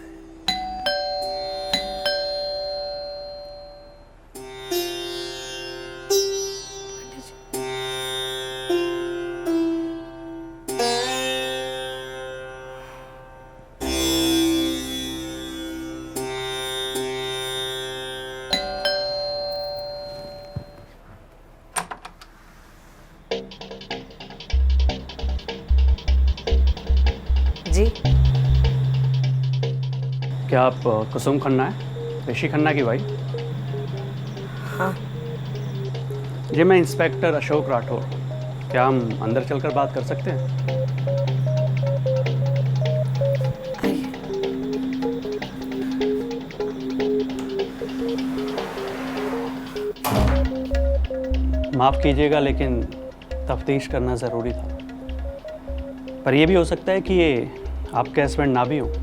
जी, क्या आप कुसुम खन्ना है, ऋषि खन्ना की वाइफ? हाँ। जी मैं इंस्पेक्टर अशोक राठौर। क्या हम अंदर चलकर बात कर सकते हैं? माफ़ कीजिएगा लेकिन तफ्तीश करना ज़रूरी था। पर यह भी हो सकता है कि ये आपके हस्बैंड ना भी हो। ये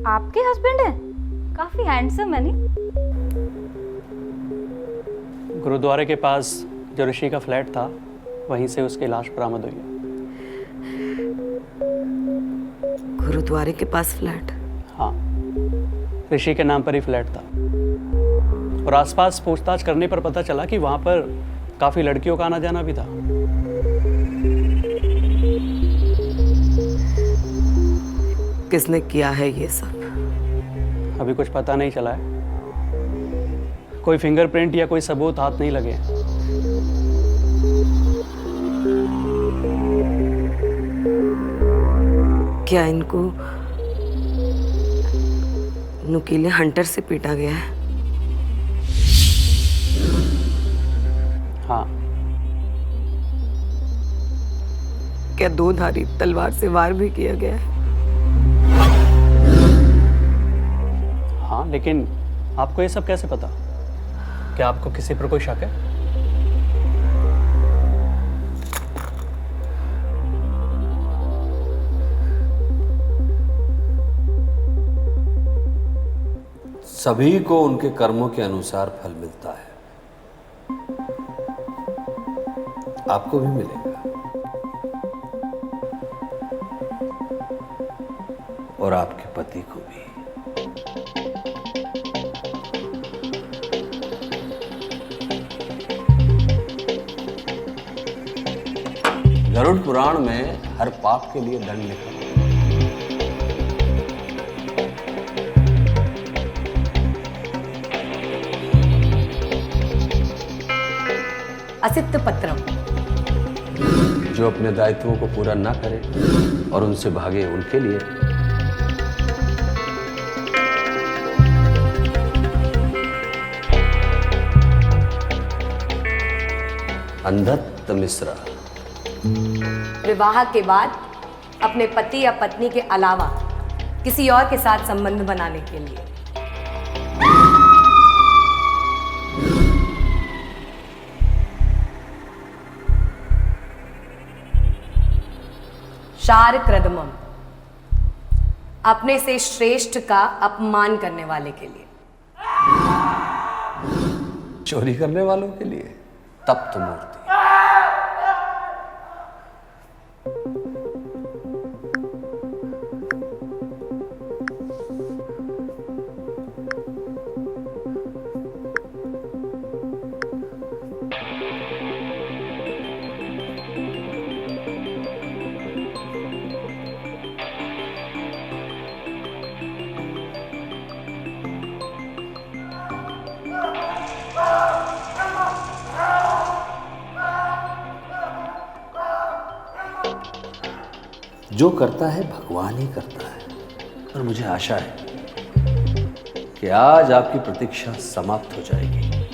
आपके हस्बैंड हैं? काफी हैंडसम है नहीं? गुरुद्वारे के पास जो ऋषि का फ्लैट था, वहीं से उसकी लाश बरामद हुई है। गुरुद्वारे के पास फ्लैट? हाँ, ऋषि के नाम पर ही फ्लैट था। और आसपास पूछताछ करने पर पता चला कि वहां पर काफी लड़कियों का आना जाना भी था। किसने किया है ये सब? अभी कुछ पता नहीं चला है। कोई फिंगरप्रिंट या कोई सबूत हाथ नहीं लगे हैं। क्या इनको नुकीले हंटर से पीटा गया है? हाँ। क्या दो धारी तलवार से वार भी किया गया है? हाँ, लेकिन आपको ये सब कैसे पता? क्या आपको किसी पर कोई शक है? सभी को उनके कर्मों के अनुसार फल मिलता है। आपको भी मिलेगा। और आपके पति को भी। गरुड़ पुराण में हर पाप के लिए दंड लिखा है। असित पत्रम। जो अपने दायित्वों को पूरा ना करे और उनसे भागे, उनके लिए अंधत्व मिश्रा। विवाह के बाद अपने पति या पत्नी के अलावा किसी और के साथ संबंध बनाने के लिए। शार क्रदमम। अपने से श्रेष्ठ का अपमान करने वाले के लिए। चोरी करने वालों के लिए तप्त मूर्ति। जो करता है भगवान ही करता है। और मुझे आशा है कि आज आपकी प्रतीक्षा समाप्त हो जाएगी।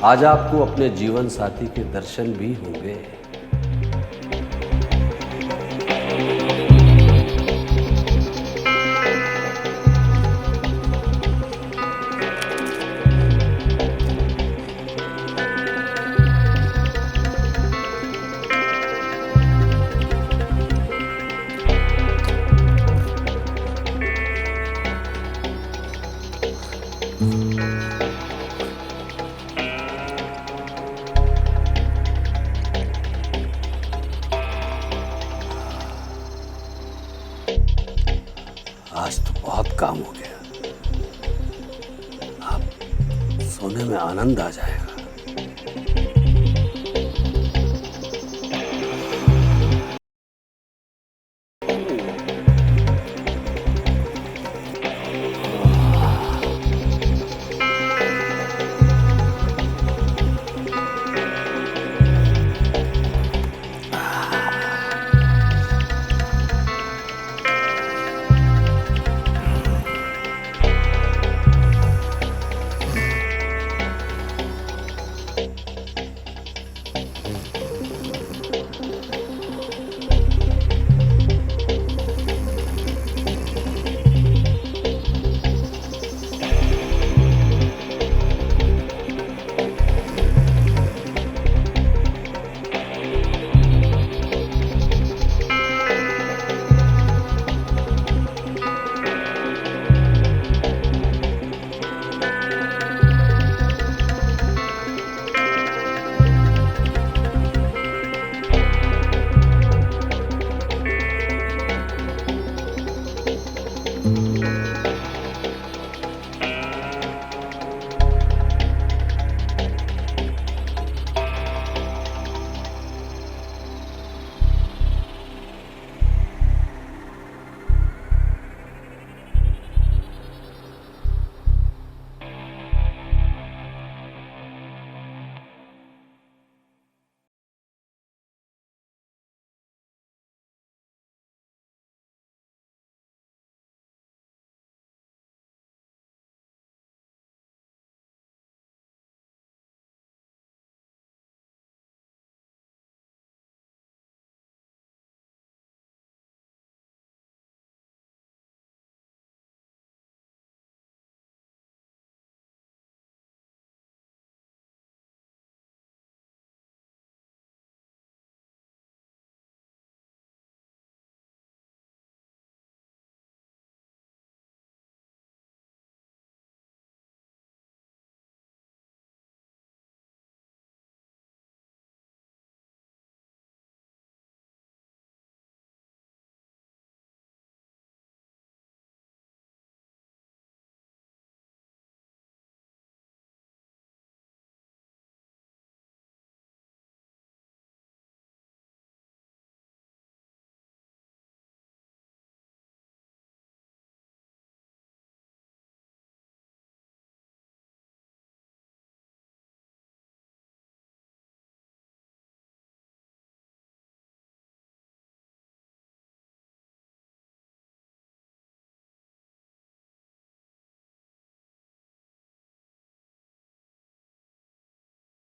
आज आपको अपने जीवन साथी के दर्शन भी होंगे। काम हो गया। अब सोने में आनंद आ जाएगा।